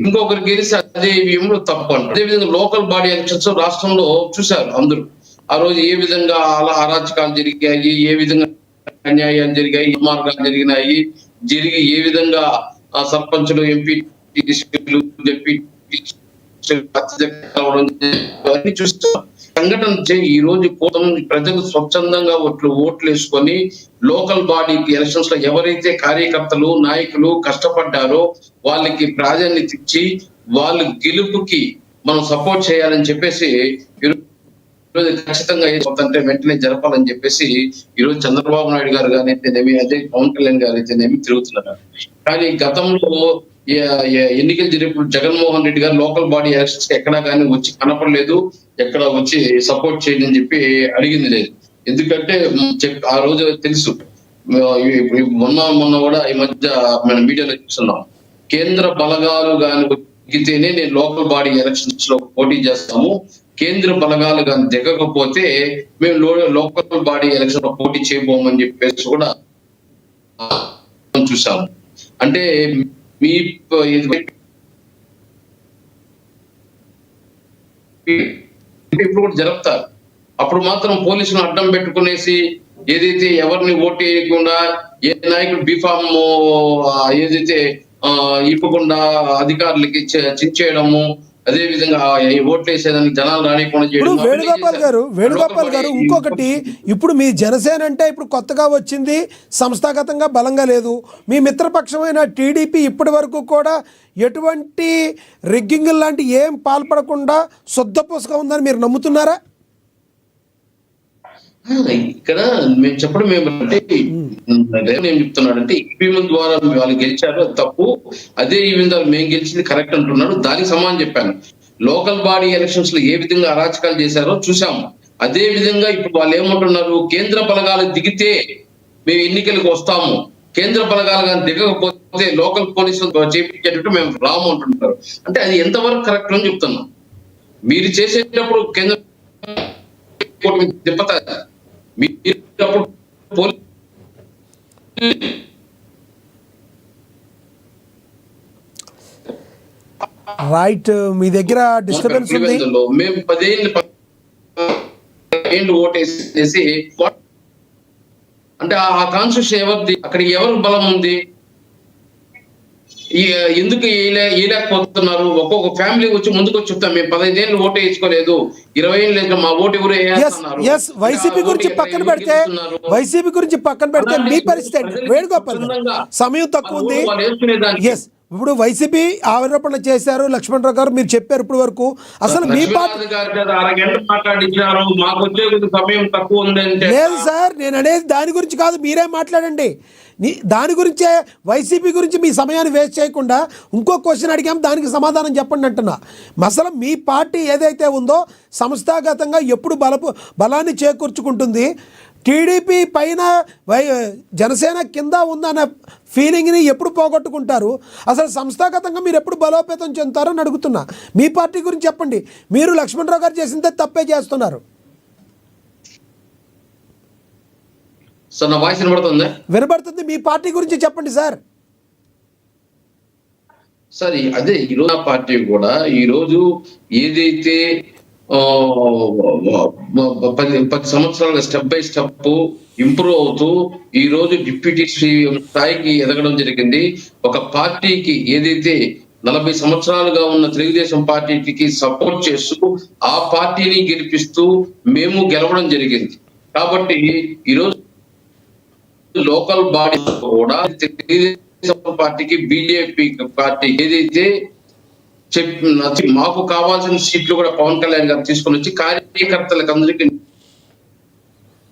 ఇంకొకరు గెలిచి అదే ఈవీఎంలో తప్పు అంటారు. అదేవిధంగా లోకల్ బాడీ ఎలక్షన్స్ రాష్ట్రంలో చూశారు అందరూ. ఆ రోజు ఏ విధంగా అలా అరాచకాలు జరిగాయి, ఏ విధంగా అన్యాయాలు జరిగాయి, మార్గాలు జరిగినాయి, ఏ విధంగా సర్పంచులు, ఎంపీటీసీలు, అన్ని చూస్తాం. సంఘటన ఈ రోజు ప్రజలు స్వచ్ఛందంగా ఓట్లు వేసుకొని లోకల్ బాడీ ఎలక్షన్స్ లో ఎవరైతే కార్యకర్తలు, నాయకులు కష్టపడ్డారో వాళ్ళకి ప్రాధాన్యత ఇచ్చి వాళ్ళ గెలుపుకి మనం సపోర్ట్ చేయాలని చెప్పేసి ఈరోజు ఖచ్చితంగా అంటే వెంటనే జరపాలని చెప్పేసి ఈరోజు చంద్రబాబు నాయుడు గారు కానీ అయితేనేమి, అదే పవన్ కళ్యాణ్ గారు అయితేనేమి తిరుగుతున్నారు. కానీ గతంలో ఎన్నికలు జరిగినప్పుడు జగన్మోహన్ రెడ్డి గారు లోకల్ బాడీ ఎలక్షన్స్ ఎక్కడా కానీ వచ్చి కనపడలేదు, ఎక్కడ వచ్చి సపోర్ట్ చేయండి అని చెప్పి అడిగింది లేదు. ఎందుకంటే ఆ రోజు తెలుసు, మొన్న కూడా ఈ మధ్య మనం మీడియాలో చూస్తున్నాం, కేంద్ర బలగాలు కానీ దిగితేనే నేను లోకల్ బాడీ ఎలక్షన్స్ లో పోటీ చేస్తాము, కేంద్ర బలగాలు కానీ దిగకపోతే మేము లోకల్ బాడీ ఎలక్షన్ లో పోటీ చేయబోమని చెప్పేసి కూడా చూసాము. అంటే మీ ఇప్పుడు కూడా జరుపుతారు. అప్పుడు మాత్రం పోలీసులను అడ్డం పెట్టుకునేసి ఏదైతే ఎవరిని ఓటు వేయకుండా ఏ నాయకుడు బీఫామ్ ఏదైతే ఇవ్వకుండా అధికారులకి చించేయడము, అదే విధంగా ఓట్లు వేసేదానికి జనాలు రానికుండా ఇప్పుడు చేయడం. వేణుగోపాల్ గారు ఇంకొకటి, ఇప్పుడు మీ జనసేన అంటే ఇప్పుడు కొత్తగా వచ్చింది, సంస్థాగతంగా బలంగా లేదు. మీ మిత్రపక్షమైన టీడీపీ ఇప్పటి వరకు కూడా ఎటువంటి రిగ్గింగ్ లాంటి ఏం పాల్పడకుండా శుద్ధపూసగా ఉందని మీరు నమ్ముతున్నారా? ఇక్కడ మేము చెప్పడం ఏమంటే, ఏం చెప్తున్నాడంటే ఈవీఎం ద్వారా వాళ్ళు గెలిచారు, అది తప్పు. అదే ఈవీఎం ద్వారా మేము గెలిచింది కరెక్ట్ అంటున్నాడు. దానికి సమానం చెప్పాను. లోకల్ బాడీ ఎలక్షన్స్ లో ఏ విధంగా అరాచకాలు చేశారో చూసాము. అదే విధంగా ఇప్పుడు వాళ్ళు ఏమంటున్నారు, కేంద్ర బలగాలు దిగితే మేము ఎన్నికలకు వస్తాము, కేంద్ర బలగాలు కానీ దిగకపోతే లోకల్ పోలీసులు చేపించేటట్టు మేము రాము అంటున్నారు. అంటే అది ఎంతవరకు కరెక్ట్ అని చెప్తున్నాం. మీరు చేసేటప్పుడు కేంద్ర తిప్పతారు, రైట్, మీ దగ్గర డిస్టర్బెన్స్ ఉంది. మేము 10 ఏళ్ళు ఓటేసేసి అంటే ఆ కాన్స్టిట్యూషన్ ఎవరిది, అక్కడ ఎవరు బలం ఉంది, ఎందుకు వేయలేకపోతున్నారు? ఒక్కొక్క ఫ్యామిలీ వచ్చి ముందుకు వచ్చి చెప్తాం, మేము 15 ఏళ్ళు ఓటు వేసుకోలేదు, 20 ఏళ్ళు లేదు, మా ఓటు ఎవరు వేస్తున్నారు. వైసీపీ గురించి పక్కన పెడితే మీ పరిస్థితి వేణుగోపాల్ సమయం తక్కువ ఉంది. ఎస్, ఇప్పుడు వైసీపీ ఆరోపణలు చేశారు లక్ష్మణరావు గారు, మీరు చెప్పారు ఇప్పటి వరకు. అసలు మీ పార్టీ లేదు సార్, నేను అనేది దాని గురించి కాదు, మీరే మాట్లాడండి. దాని గురించే, వైసీపీ గురించి మీ సమయాన్ని వేస్ట్ చేయకుండా ఇంకో క్వశ్చన్ అడిగాము, దానికి సమాధానం చెప్పండి అంటున్నా. అసలు మీ పార్టీ ఏదైతే ఉందో సంస్థాగతంగా ఎప్పుడు బలాన్ని చేకూర్చుకుంటుంది, టీడీపీ పైన జనసేన కింద ఉందన్న ఫీలింగ్ని ఎప్పుడు పోగొట్టుకుంటారు? అసలు సంస్థాగతంగా మీరు ఎప్పుడు బలోపేతం చెందుతారని అడుగుతున్నా. మీ పార్టీ గురించి చెప్పండి. మీరు లక్ష్మణరావు గారు చేసిందే తప్పే చేస్తున్నారు. సార్, నా వాయిస్ వినబడుతుందా? వినబడుతుంది. మీ పార్టీ గురించి చెప్పండి సార్. సరే, అదే ఈరోజు నా పార్టీ కూడా ఈరోజు ఏదైతే 10 సంవత్సరాలుగా స్టెప్ బై స్టెప్ ఇంప్రూవ్ అవుతూ ఈ రోజు డిప్యూటీ స్థాయికి ఎదగడం జరిగింది. ఒక పార్టీకి ఏదైతే 40 సంవత్సరాలుగా ఉన్న తెలుగుదేశం పార్టీకి సపోర్ట్ చేస్తూ ఆ పార్టీని గెలిపిస్తూ మేము గెలవడం జరిగింది. కాబట్టి ఈరోజు లోకల్ బాడీ కూడా తెలుగుదేశం పార్టీకి, బీజేపీ పార్టీ ఏదైతే మాకు కావాల్సిన సీట్లు కూడా పవన్ కళ్యాణ్ గారు తీసుకొని వచ్చి కార్యకర్తలకు అందరికీ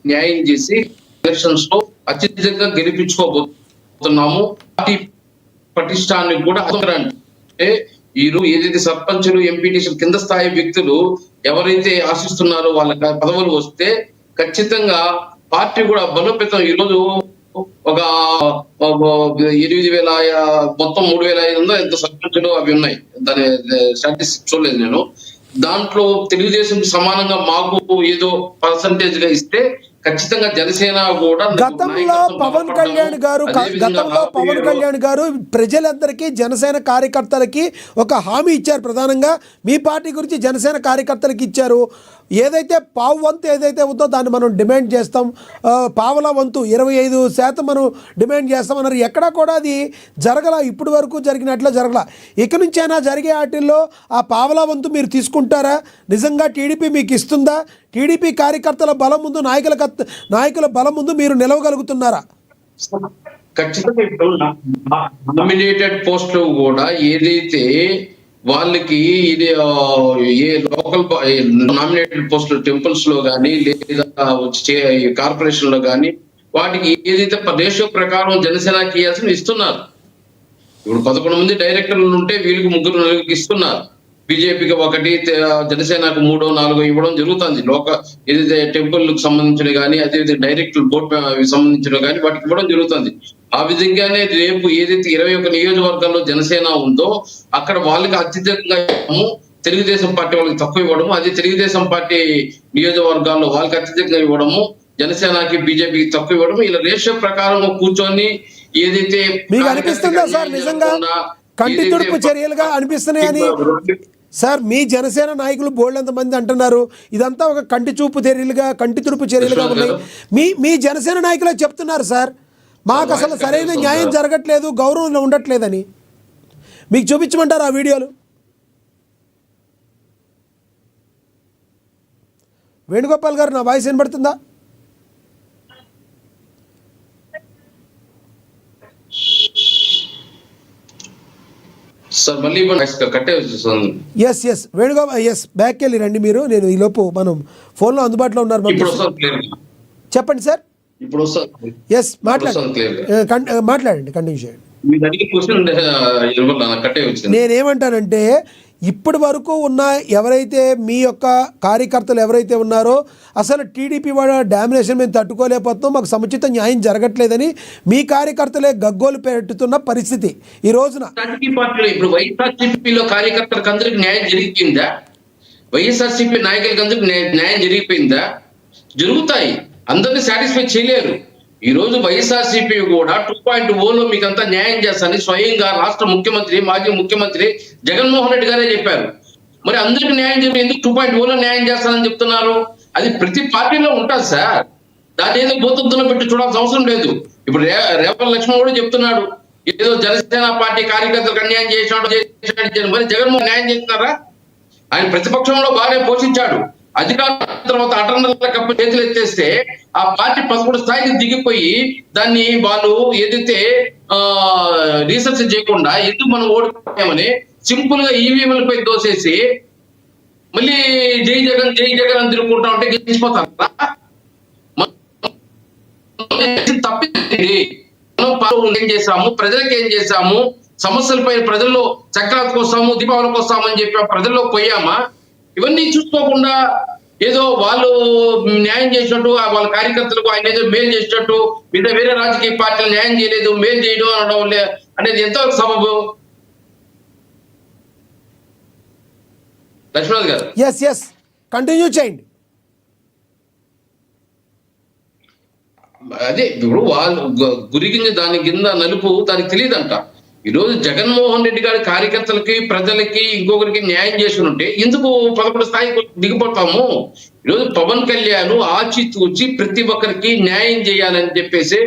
న్యాయం చేసి ఎలక్షన్స్ లో అత్యధికంగా గెలిపించుకోబోతున్నాము. పార్టీ పటిష్టానికి కూడా అంటే ఈరోజు ఏదైతే సర్పంచులు, ఎంపీటీసీలు, కింద స్థాయి వ్యక్తులు ఎవరైతే ఆశిస్తున్నారో వాళ్ళ పదవులు వస్తే ఖచ్చితంగా పార్టీ కూడా బలోపేతం. ఈరోజు ఒక 8,000 మొత్తం 3,500 ఎంత సర్పంచులు అవి ఉన్నాయి, దాని స్టాటిస్టిక్స్ చూడలేదు నేను. దాంట్లో తెలుగుదేశం సమానంగా మాకు ఏదో పర్సంటేజ్ గా ఇస్తే ఖచ్చితంగా జనసేన కూడా. గతంలో పవన్ కళ్యాణ్ గారు ప్రజలందరికీ, జనసేన కార్యకర్తలకి ఒక హామీ ఇచ్చారు. ప్రధానంగా మీ పార్టీ గురించి జనసేన కార్యకర్తలకి ఇచ్చారు. ఏదైతే పావు వంతు ఏదైతే ఉందో దాన్ని మనం డిమాండ్ చేస్తాం, పావలా వంతు 25% మనం డిమాండ్ చేస్తామన్నారు. ఎక్కడా కూడా అది జరగల, ఇప్పటి వరకు జరిగినట్లు జరగల. ఇక నుంచైనా జరిగే వాటిల్లో ఆ పావలా వంతు మీరు తీసుకుంటారా? నిజంగా టీడీపీ మీకు ఇస్తుందా? టీడీపీ కార్యకర్తల బలం ముందు, నాయకుల బలం ముందు మీరు నిలవగలుగుతున్నారా? ఖచ్చితంగా ఇప్పుడు నామినేటెడ్ పోస్టులు కూడా ఏదైతే వాళ్ళకి ఇది ఏ లోకల్ నామినేటెడ్ పోస్టులు టెంపుల్స్ లో కానీ లేదా కార్పొరేషన్ లో కానీ వాటికి ఏదైతే రేషియో ప్రకారం జనసేనకి ఇవ్వాల్సిన ఇస్తున్నారు. ఇప్పుడు 11 మంది డైరెక్టర్లు ఉంటే వీళ్ళకి 3-4 ఇస్తున్నారు. బీజేపీకి 1, జనసేనకు 3-4 ఇవ్వడం జరుగుతుంది. ఏదైతే టెంపుల్ కు సంబంధించిన కానీ, అదేవిధంగా డైరెక్ట్ బోర్డు సంబంధించిన కానీ వాటికి ఇవ్వడం జరుగుతుంది. ఆ విధంగానే రేపు ఏదైతే 21 నియోజకవర్గాల్లో జనసేన ఉందో అక్కడ వాళ్ళకి అత్యధికంగా తెలుగుదేశం పార్టీ వాళ్ళకి తక్కువ ఇవ్వడము, అదే తెలుగుదేశం పార్టీ నియోజకవర్గాల్లో వాళ్ళకి అత్యధికంగా ఇవ్వడము, జనసేనకి బీజేపీకి తక్కువ ఇవ్వడము. ఇలా రేషియో ప్రకారం కూర్చొని ఏదైతే మీకు అనిపిస్తుందా సార్ నిజంగా కంటి తుడుపు చర్యలుగా అనిపిస్తున్నాయని? సార్ మీ జనసేన నాయకులు బోల్డ్ మంది అంటున్నారు ఇదంతా ఒక కంటి తుడుపు చర్యలుగా ఉన్నాయి. మీ జనసేన నాయకులే చెప్తున్నారు సార్ మాకు అసలు సరైన న్యాయం జరగట్లేదు, గౌరవంలో ఉండట్లేదని. మీకు చూపించమంటారు ఆ వీడియోలు? వేణుగోపాల్ గారు, నా వాయిస్ వినబడుతుందా? సార్ మళ్ళీ కట్టే వచ్చేస్తుంది. ఎస్ వేణుగోపాల్, బ్యాక్కి వెళ్ళి రండి మీరు. నేను ఈ లోపు మనం ఫోన్లో అందుబాటులో ఉన్నారు. చెప్పండి సార్. ఇప్పుడు మాట్లాడండి, కంటిన్యూ చేయండి. కట్టే వచ్చింది. నేనేమంటానంటే ఇప్పటి వరకు ఉన్న ఎవరైతే మీ యొక్క కార్యకర్తలు ఎవరైతే ఉన్నారో అసలు టీడీపీ వాళ్ళ డామినేషన్ మేము తట్టుకోలేకపోతున్నాం, మాకు సముచిత న్యాయం జరగట్లేదని మీ కార్యకర్తలే గగ్గోలు పెట్టుతున్న పరిస్థితి ఈ రోజున. ఇప్పుడు వైఎస్ఆర్సీపీలో కార్యకర్తలకు అందరికి న్యాయం జరిగిపోయిందా? వైఎస్ఆర్సీపీ నాయకులకు అందరికి న్యాయం జరిగిపోయిందా? జరుగుతాయి, అందరినీ సాటిస్ఫై చేయలేరు. ఈ రోజు వైఎస్ఆర్సీపీ కూడా 2.0లో మీకు అంతా న్యాయం చేస్తానని స్వయంగా రాష్ట్ర ముఖ్యమంత్రి, మాజీ ముఖ్యమంత్రి జగన్మోహన్ రెడ్డి గారే చెప్పారు. మరి అందరికి న్యాయం చెప్పి ఎందుకు 2.0లో న్యాయం చేస్తానని చెప్తున్నారు? అది ప్రతి పార్టీలో ఉంటుంది సార్. దాన్ని ఏదో భూతత్తులో పెట్టి చూడాల్సిన అవసరం లేదు. ఇప్పుడు రేపల్ లక్ష్మణ్ కూడా చెప్తున్నాడు ఏదో జనసేన పార్టీ కార్యకర్తలకు అన్యాయం చేసినాడు. మరి జగన్మోహన్ న్యాయం చేస్తున్నారా? ఆయన ప్రతిపక్షంలో బాగానే పోషించాడు. అధికారం తర్వాత అటర్నల్ కప్పు చేతులు ఎత్తేస్తే ఆ పార్టీ 11 స్థాయికి దిగిపోయి దాన్ని వాళ్ళు ఏదైతే రీసెర్చ్ చేయకుండా ఎందుకు మనం ఓడిపోయామని సింపుల్ గా ఈవీఎంలపై దోసేసి మళ్ళీ జై జగన్ అని తిరుగుకుంటా ఉంటే గెలిచిపోతారా? తప్పింది. మనం ఏం చేసాము, ప్రజలకు ఏం చేసాము, సమస్యలపై ప్రజల్లో సంక్రాంతికి వస్తాము, దీపావళికి వస్తామని చెప్పి ప్రజల్లో పోయామా? ఇవన్నీ చూసుకోకుండా ఏదో వాళ్ళు న్యాయం చేసినట్టు, వాళ్ళ కార్యకర్తలకు ఆయన ఏదో మేలు చేసినట్టు, మీద వేరే రాజకీయ పార్టీలు న్యాయం చేయలేదు, మేలు చేయడం అనడం అనేది ఎంతవరకు సబబు? లక్ష్మణ్ గారు కంటిన్యూ చేయండి. అదే ఇప్పుడు వాళ్ళు గురిగింజ దాని కింద నలుపు దానికి తెలియదంట. ఈరోజు జగన్మోహన్ రెడ్డి గారి కార్యకర్తలకి, ప్రజలకి, ఇంకొకరికి న్యాయం చేసి ఉంటే ఎందుకు 11 స్థాయికి దిగిపోతాము? ఈరోజు పవన్ కళ్యాణ్ ఆచితూచి ప్రతి ఒక్కరికి న్యాయం చేయాలని చెప్పేసి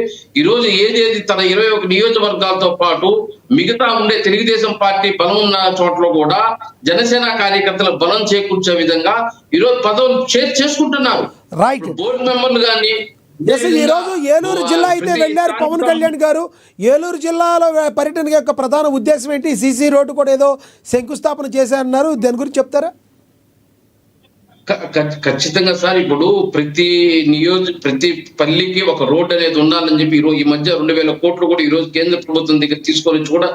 ఈరోజు ఏదేది తన 21 నియోజకవర్గాలతో పాటు మిగతా ఉండే తెలుగుదేశం పార్టీ బలం ఉన్న చోట్ల కూడా జనసేన కార్యకర్తల బలం చేకూర్చే విధంగా ఈరోజు పదవులు చేసుకుంటున్నారు. బోర్డు మెంబర్లు కానీ ఈ రోజు ఏలూరు జిల్లా అయితే వెళ్ళారు పవన్ కళ్యాణ్ గారు. ఏలూరు జిల్లాలో పర్యటన యొక్క ప్రధాన ఉద్దేశం ఏంటి? సీసీ రోడ్డు కూడా ఏదో శంకుస్థాపన చేశారన్నారు, దాని గురించి చెప్తారా? ఖచ్చితంగా సార్. ఇప్పుడు ప్రతి పల్లికి ఒక రోడ్డు అనేది ఉండాలని చెప్పి ఈ మధ్య 2000 కోట్లు కూడా ఈ రోజు కేంద్ర ప్రభుత్వం దగ్గర తీసుకొని కూడా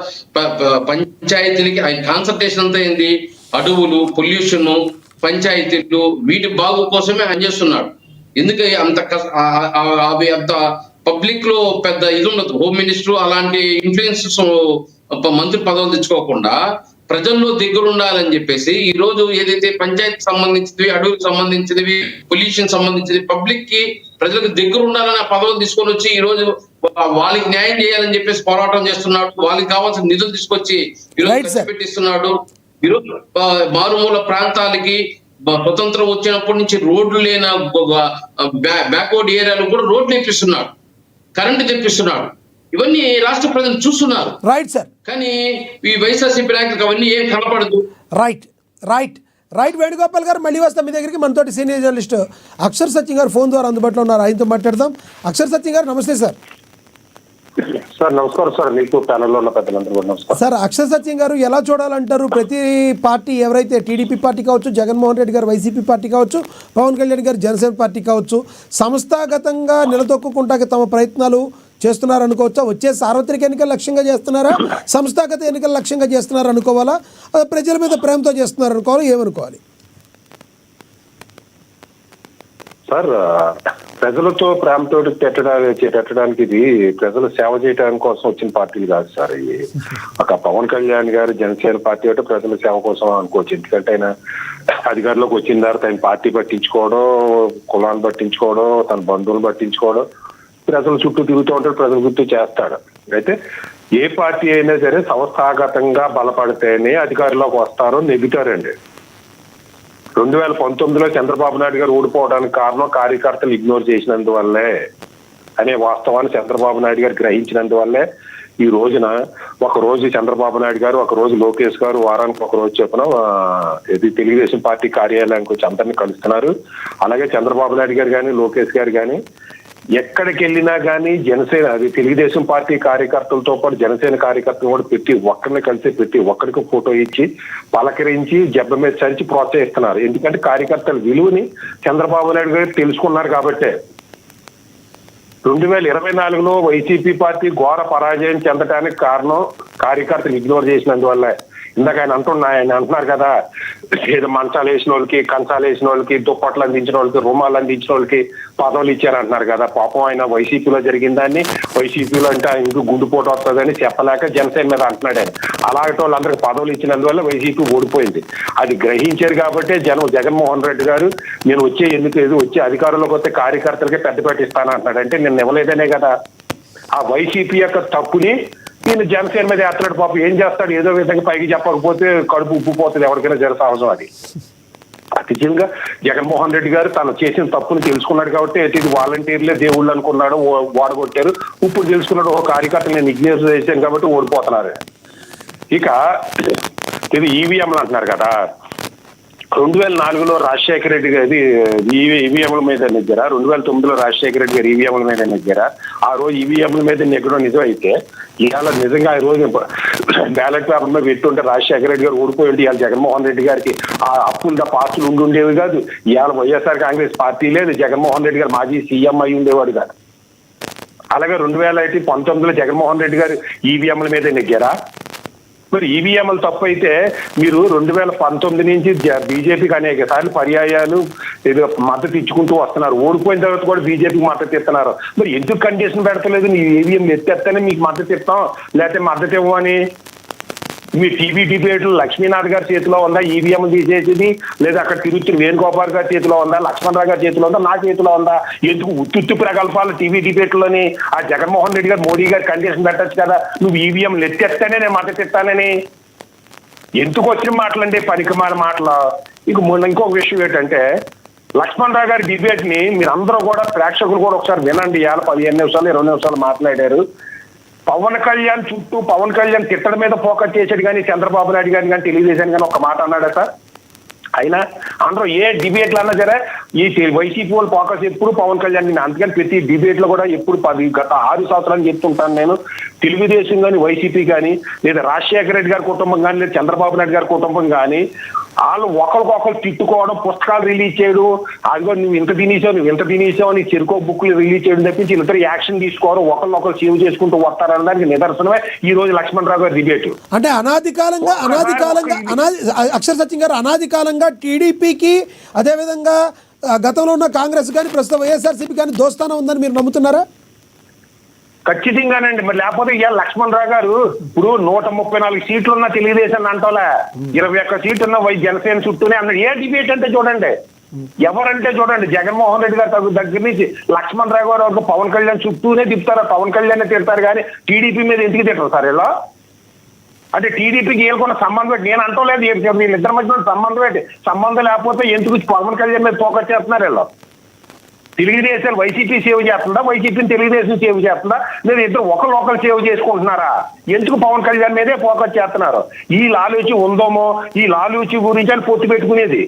పంచాయతీలకి ఆయన కాన్సన్ట్రేషన్ అంతా ఏంది? అడవులు, పొల్యూషన్, పంచాయతీలు, వీటి బాగు కోసమే ఆయన చేస్తున్నాడు. ఎందుకంటే అంత పబ్లిక్ లో పెద్ద ఇది ఉండదు. హోమ్ మినిస్టర్ అలాంటి ఇన్ఫ్లుయెన్స్ మంత్రి పదవులు తెచ్చుకోకుండా ప్రజల్లో దగ్గర ఉండాలని చెప్పేసి ఈ రోజు ఏదైతే పంచాయతీ సంబంధించినవి, అడవులకు సంబంధించినవి, పొల్యూషన్ సంబంధించినవి, పబ్లిక్ కి ప్రజలకు దగ్గర ఉండాలని ఆ పదవులు తీసుకొని వచ్చి ఈ రోజు వాళ్ళకి న్యాయం చేయాలని చెప్పేసి పోరాటం చేస్తున్నాడు. వాళ్ళకి కావాల్సిన నిధులు తీసుకొచ్చి ఈరోజు పెట్టిస్తున్నాడు. ఈరోజు మారుమూల ప్రాంతాలకి స్వతంత్రం వచ్చినప్పటి నుంచి రోడ్లు లేని బ్యాక్వర్డ్ ఏరియాలో కూడా రోడ్లు తెప్పిస్తున్నాడు, కరెంటు తెప్పిస్తున్నాడు. ఇవన్నీ రాష్ట్ర ప్రజలు చూస్తున్నారు. Right sir. కానీ ఈ వైఎస్ఆర్సీపీ నాయకులకు అవన్నీ ఏం కనపడదు. రైట్ వేణుగోపాల్ గారు, మళ్ళీ వస్తాం మీ దగ్గరికి. మనతోటి సీనియర్ జర్నలిస్ట్ అక్షర్ సత్యం గారు ఫోన్ ద్వారా అందుబాటులో ఉన్నారు, ఆయనతో మాట్లాడదాం. అక్షర్ సత్యం గారు నమస్తే సార్. సార్ నమస్కారం సార్. మీకు ప్యానల్లో ఉన్న పెద్దలందరూ కూడా నమస్కారం సార్. అక్షర్ సత్యం గారు, ఎలా చూడాలంటారు? ప్రతి పార్టీ ఎవరైతే టీడీపీ పార్టీ కావచ్చు, జగన్మోహన్ రెడ్డి గారు వైసీపీ పార్టీ కావచ్చు, పవన్ కళ్యాణ్ గారు జనసేన పార్టీ కావచ్చు, సంస్థాగతంగా నిలదొక్కుంటా తమ ప్రయత్నాలు చేస్తున్నారు అనుకోవచ్చా? వచ్చే సార్వత్రిక ఎన్నికల లక్ష్యంగా చేస్తున్నారా, సంస్థాగత ఎన్నికల లక్ష్యంగా చేస్తున్నారు అనుకోవాలా, ప్రజల మీద ప్రేమతో చేస్తున్నారు అనుకోవాలి, ఏమనుకోవాలి? సార్, ప్రజలతో ప్రేమతో పెట్టడానికి ఇది ప్రజలు సేవ చేయడానికి కోసం వచ్చిన పార్టీలు కాదు సార్. ఇవి ఒక పవన్ కళ్యాణ్ గారు జనసేన పార్టీ అంటే ప్రజల సేవ కోసం అనుకోవచ్చు. ఎందుకంటే ఆయన అధికారంలోకి వచ్చిన తర్వాత ఆయన పార్టీ పట్టించుకోవడం, కులాన్ని పట్టించుకోవడం, తన బంధువులు పట్టించుకోవడం, ప్రజల చుట్టూ తిరుగుతూ ఉంటాడు, ప్రజల చుట్టూ చేస్తాడు. అయితే ఏ పార్టీ అయినా సరే సంస్థాగతంగా బలపడితేనే అధికారంలోకి వస్తారో నెగ్గుతారండి. 2019లో చంద్రబాబు నాయుడు గారు ఓడిపోవడానికి కారణం కార్యకర్తలు ఇగ్నోర్ చేసినందువల్లే అనే వాస్తవాన్ని చంద్రబాబు నాయుడు గారు గ్రహించినందువల్లే ఈ రోజున ఒక రోజు చంద్రబాబు నాయుడు గారు, ఒక రోజు లోకేష్ గారు, వారానికి ఒక రోజు చొప్పున ఇది తెలుగుదేశం పార్టీ కార్యాలయానికి వచ్చి అందరినీ కలుస్తున్నారు. అలాగే చంద్రబాబు నాయుడు గారు కానీ, లోకేష్ గారు కానీ ఎక్కడికి వెళ్ళినా కానీ జనసేన, అది తెలుగుదేశం పార్టీ కార్యకర్తలతో పాటు జనసేన కార్యకర్తలు కూడా పెట్టి ఒక్కరిని కలిసి పెట్టి ఒక్కడికి ఫోటో ఇచ్చి పలకరించి జబ్బ మీద చరిచి ప్రోత్సహిస్తున్నారు. ఎందుకంటే కార్యకర్తల విలువని చంద్రబాబు నాయుడు గారు తెలుసుకున్నారు కాబట్టే. 2024లో వైసీపీ పార్టీ ఘోర పరాజయం చెందడానికి కారణం కార్యకర్తలు ఇగ్నోర్ చేసినందువల్ల. ఇందాక ఆయన అంటున్నారు కదా, ఏదో మంచాలు వేసిన వాళ్ళకి, కంచాలు వేసిన వాళ్ళకి, దుప్పట్లు అందించిన వాళ్ళకి, రుమాలు అందించిన వాళ్ళకి పదవులు ఇచ్చారంటున్నారు కదా. పాపం ఆయన వైసీపీలో జరిగిన దాన్ని, వైసీపీలో అంటే ఇంకో గుండుపోటు వస్తుందని చెప్పలేక జనసేన మీద అంటున్నాడు ఆయన. అలాంటి వాళ్ళందరికీ పదవులు ఇచ్చినందువల్ల వైసీపీ ఓడిపోయింది. అది గ్రహించారు కాబట్టి జగన్మోహన్ రెడ్డి గారు నేను వచ్చే అధికారంలోకి వస్తే కార్యకర్తలకి పెద్దపేట ఇస్తానంటున్నాడు. అంటే నేను ఇవ్వలేదనే కదా. ఆ వైసీపీ యొక్క తప్పుని నేను జనసేన మీద ఎత్తలేడు. పాపం ఏం చేస్తాడు, ఏదో విధంగా పైకి చెప్పకపోతే కడుపు ఉప్పిపోతుంది ఎవరికైనా జర సహజం. అది అతిశయంగా జగన్మోహన్ రెడ్డి గారు తను చేసిన తప్పుని తెలుసుకున్నాడు కాబట్టి ఇది వాలంటీర్లే దేవుళ్ళు అనుకున్నాడు, ఓడగొట్టారు. ఇప్పుడు తెలుసుకున్నాడు ఒక కార్యకర్త నేను ఇగ్నోర్ చేశాను కాబట్టి ఓడిపోతున్నారు. ఇక ఇది ఈవీఎంలు అంటున్నారు కదా. 2004లో రాజశేఖర రెడ్డి గారి ఈవీఎంల మీద నెగ్గారా, 2009లో రాజశేఖర రెడ్డి గారు ఈవీఎంల మీద నెగ్గారా. ఆ రోజు ఈవీఎంల మీద నెగ్గడం నిజం అయితే ఇవాళ నిజంగా ఈ రోజు బ్యాలెట్ పేపర్ మీద పెట్టుంటే రాజశేఖర రెడ్డి గారు ఓడిపోయి ఉంటే ఇవాళ జగన్మోహన్ రెడ్డి గారికి ఆ అప్పులు తప్ప ఆస్తులు ఉండేవి కాదు. ఇవాళ వైఎస్ఆర్ కాంగ్రెస్ పార్టీ లేదు, జగన్మోహన్ రెడ్డి గారు మాజీ సీఎం అయి ఉండేవాడు కాదు. అలాగే 2019లో జగన్మోహన్ రెడ్డి గారు ఈవీఎంల మీద నెగ్గారా. మరి ఈవీఎంలు తప్పు అయితే మీరు 2019 నుంచి బీజేపీకి అనేక సార్లు పర్యాయాలు మద్దతు ఇచ్చుకుంటూ వస్తున్నారు. ఓడిపోయిన తర్వాత కూడా బీజేపీకి మద్దతు ఇస్తున్నారు. మరి ఎందుకు కండిషన్ పెడతలేదు, నీ ఈవీఎం ఎత్తేస్తేనే మీకు మద్దతు ఇస్తాం లేకపోతే మద్దతు ఇవ్వమని? మీ టీవీ డిబేట్లు లక్ష్మీనాథ్ గారి చేతిలో ఉందా ఈవీఎం తీసేసింది, లేదా అక్కడ తిరుగుతున్న వేణుగోపాల్ గారి చేతిలో ఉందా, లక్ష్మణరావు గారి చేతిలో ఉందా, నా చేతిలో ఉందా? ఎందుకు ఉత్తుత్తి ప్రగల్పాలు టీవీ డిబేట్లోని? ఆ జగన్మోహన్ రెడ్డి గారు మోడీ గారు కండిషన్ పెట్టచ్చు కదా, నువ్వు ఈవీఎం ఎత్తేస్తేనే నేను మద్దతు ఇస్తానని. ఎందుకు వచ్చిన మాటలండి, పనికిమాల మాటలు. ఇక మొన్న ఇంకొక విషయం ఏంటంటే లక్ష్మణరావు గారి డిబేట్ ని మీరు అందరూ కూడా ప్రేక్షకులు కూడా ఒకసారి వినండి. ఇవాళ 15 నిమిషాలు 20 నిమిషాలు మాట్లాడారు. పవన్ కళ్యాణ్ చుట్టూ పవన్ కళ్యాణ్ తిట్టడం మీద ఫోకస్ చేశాడు కానీ చంద్రబాబు నాయుడు గారిని కానీ తెలియజేశాను కానీ ఒక మాట అన్నాడా సార్? అయినా అందరూ ఏ డిబేట్లు అన్నా సరే ఈ వైసీపీ వాళ్ళు ఫోకస్ ఎప్పుడు పవన్ కళ్యాణ్. అందుకని ప్రతి డిబేట్ లో కూడా ఎప్పుడు గత 6 సంవత్సరాలు చెప్తుంటాను నేను, తెలుగుదేశం కానీ వైసీపీ కానీ లేదా రాజశేఖర రెడ్డి గారి కుటుంబం కానీ లేదా చంద్రబాబు నాయుడు గారి కుటుంబం కానీ వాళ్ళు ఒకరికొకరు తిట్టుకోవడం, పుస్తకాలు రిలీజ్ చేయడం, అదిగో నువ్వు ఇంత తినేసావు అని చెరుకో బుక్లు రిలీజ్ చేయడం తప్పించి ఇతర యాక్షన్ తీసుకోవడం, ఒకరినొకరు సేవ్ చేసుకుంటూ వస్తారనడానికి నిదర్శనమే ఈ రోజు లక్ష్మణరావు గారి డిబేట్. అంటే అనాది కాలంగా అక్షర సత్యం గారు అనాది కాలంగా టీడీపీకి అదేవిధంగా గతంలో ఉన్న కాంగ్రెస్ కానీ ప్రస్తుతం వైఎస్ఆర్సీపీ కానీ దోస్తానం ఉందని మీరు నమ్ముతున్నారా? ఖచ్చితంగానండి. మరి లేకపోతే ఇవాళ లక్ష్మణరావు గారు ఇప్పుడు 134 సీట్లు ఉన్న తెలుగుదేశం అంటోలే, 21 సీట్లు ఉన్న జనసేన చుట్టూనే అన్నాడు. ఏ డిబేట్ అంటే చూడండి, ఎవరంటే చూడండి, జగన్మోహన్ రెడ్డి గారు దగ్గర నుంచి లక్ష్మణరావు గారు వరకు పవన్ కళ్యాణ్ చుట్టూనే తిప్పుతారు, పవన్ కళ్యాణ్ తిడతారు కానీ టీడీపీ మీద ఎందుకు తిట్టరు సార్ ఇలా? అంటే టీడీపీకి ఏలుకున్న సంబంధం ఏంటి? నేను అంటలేదు వీళ్ళిద్దరి మధ్య సంబంధం ఏంటి, సంబంధం లేకపోతే ఎందుకు పవన్ కళ్యాణ్ మీద ఫోకస్ చేస్తున్నారు వీళ్ళు? తెలుగుదేశం వైసీపీ సేవ్ చేస్తుందా, వైసీపీని తెలుగుదేశం సేవ్ చేస్తుందా, లేదా ఇద్దరు ఒకరు సేవ్ చేసుకుంటున్నారా? ఎందుకు పవన్ కళ్యాణ్ మీదే ఫోకస్ చేస్తున్నారు? ఈ లాలూచి ఉందోమో, ఈ లాలూచి గురించి అని పొత్తు పెట్టుకునేది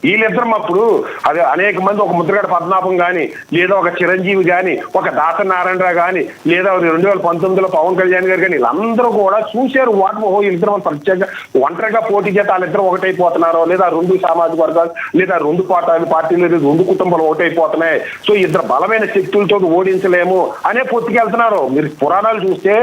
వీళ్ళిద్దరం. అప్పుడు అదే అనేక మంది, ఒక ముద్రగడ పద్మనాభం కానీ లేదా ఒక చిరంజీవి కానీ ఒక దాసరి నారాయణరావు కానీ లేదా 2019లో పవన్ కళ్యాణ్ గారు కానీ వీళ్ళందరూ కూడా చూశారు వీళ్ళిద్దరు ప్రత్యేకంగా ఒంటరిగా పోటీ చేస్తే వాళ్ళిద్దరు ఒకటైపోతున్నారో, లేదా 2 సామాజిక వర్గాలు లేదా 2 పార్టీలు 2 కుటుంబాలు ఒకటైపోతున్నాయి, సో ఇద్దరు బలమైన శక్తులతో ఓడించలేము అనే పొత్తుకెళ్తున్నారు. మీరు పురాణాలు చూస్తే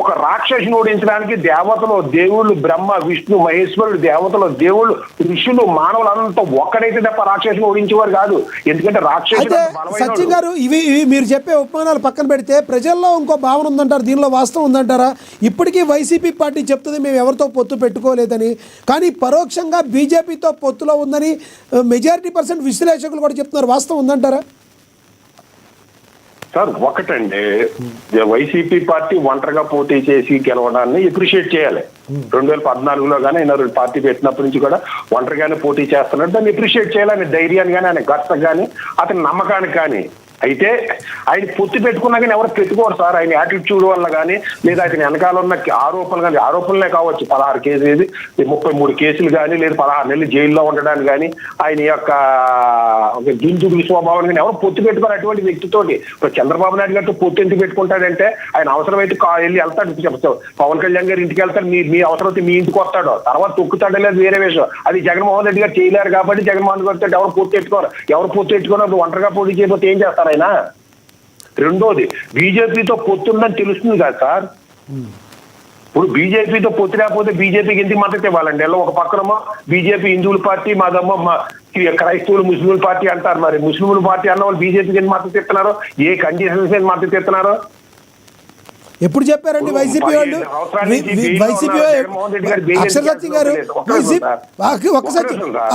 ఒక రాక్షసుని ఓడించడానికి దేవతలు, దేవుళ్ళు, బ్రహ్మ విష్ణు మహేశ్వరుడు, దేవతలు, దేవుళ్ళు, ఋషులు, మానవులంతా ఒక్కడైతే తప్ప రాక్షసుని ఓడించేవారు కాదు. ఎందుకంటే రాక్షసుడు సత్యం గారు ఇవి మీరు చెప్పే ఉపమానాలు పక్కన పెడితే ప్రజల్లో ఇంకో భావన ఉందంటారు, దీనిలో వాస్తవం ఉందంటారా? ఇప్పటికీ వైసీపీ పార్టీ చెప్తుంది మేము ఎవరితో పొత్తు పెట్టుకోలేదని, కానీ పరోక్షంగా బీజేపీతో పొత్తులో ఉందని మెజారిటీ % విశ్లేషకులు కూడా చెప్తున్నారు. వాస్తవం ఉందంటారా? సార్ ఒకటండి, వైసీపీ పార్టీ ఒంటరిగా పోటీ చేసి గెలవడాన్ని అప్రిషియేట్ చేయాలి. 2014లో కానీ ఆయన పార్టీ పెట్టినప్పటి నుంచి కూడా ఒంటరిగానే పోటీ చేస్తున్నాడు, దాన్ని అప్రిషియేట్ చేయాలి. ఆయన ధైర్యాన్ని కానీ, ఆయన గట్స్ కానీ, అతని నమ్మకానికి కానీ. అయితే ఆయన పొత్తు పెట్టుకున్నా కానీ ఎవరు పెట్టుకోరు సార్. ఆయన యాటిట్యూడ్ వల్ల కానీ, లేదా ఆయన వెనకాల ఉన్న ఆరోపణలు కానీ, ఆరోపణలే కావచ్చు, 16 కేసులు 33 కేసులు కానీ, లేదా 16 నెలలు జైల్లో ఉండడానికి కానీ, ఆయన యొక్క దుందుడు స్వభావం కానీ ఎవరు పొత్తు పెట్టుకోరు అటువంటి వ్యక్తితోటి. ఇప్పుడు చంద్రబాబు నాయుడు గారితో పొత్తు ఎందుకు పెట్టుకుంటాడంటే, ఆయన అవసరమైతే వెళ్ళి వెళ్తాడు, పవన్ కళ్యాణ్ గారి ఇంటికి వెళ్తాడు, మీ అవసరమైతే మీ ఇంటికి వస్తాడు, తర్వాత తొక్కుతాడో లేదు వేరే విషయం. అది జగన్మోహన్ రెడ్డి గారు చేయలేరు కాబట్టి జగన్మోహన్ గారితో ఎవరు పొత్తు పెట్టుకోరు. ఎవరు పొత్తు పెట్టుకున్నప్పుడు ఒంటరిగా పోటీ చేయకపోతే ఏం చేస్తారు ఆయన? రెండోది, బీజేపీతో పొత్తుందని తెలుస్తుంది కదా సార్. ఇప్పుడు బీజేపీతో పొత్తు లేకపోతే బీజేపీకి ఎందుకు మద్దతు ఇవ్వాలండి? ఎలా ఒక పక్కనమో బీజేపీ హిందువుల పార్టీ, మాదమ్మో క్రైస్తవులు ముస్లింల పార్టీ అంటారు. మరి ముస్లింల పార్టీ అన్న వాళ్ళు బీజేపీకి ఎందుకు మద్దతు ఇస్తున్నారు? ఏ కండిషన్స్ మీద మద్దతు ఇస్తున్నారు? ఎప్పుడు చెప్పారండి వైసీపీ వాళ్ళు? వైసీపీ అక్షర్ సత్యం గారు,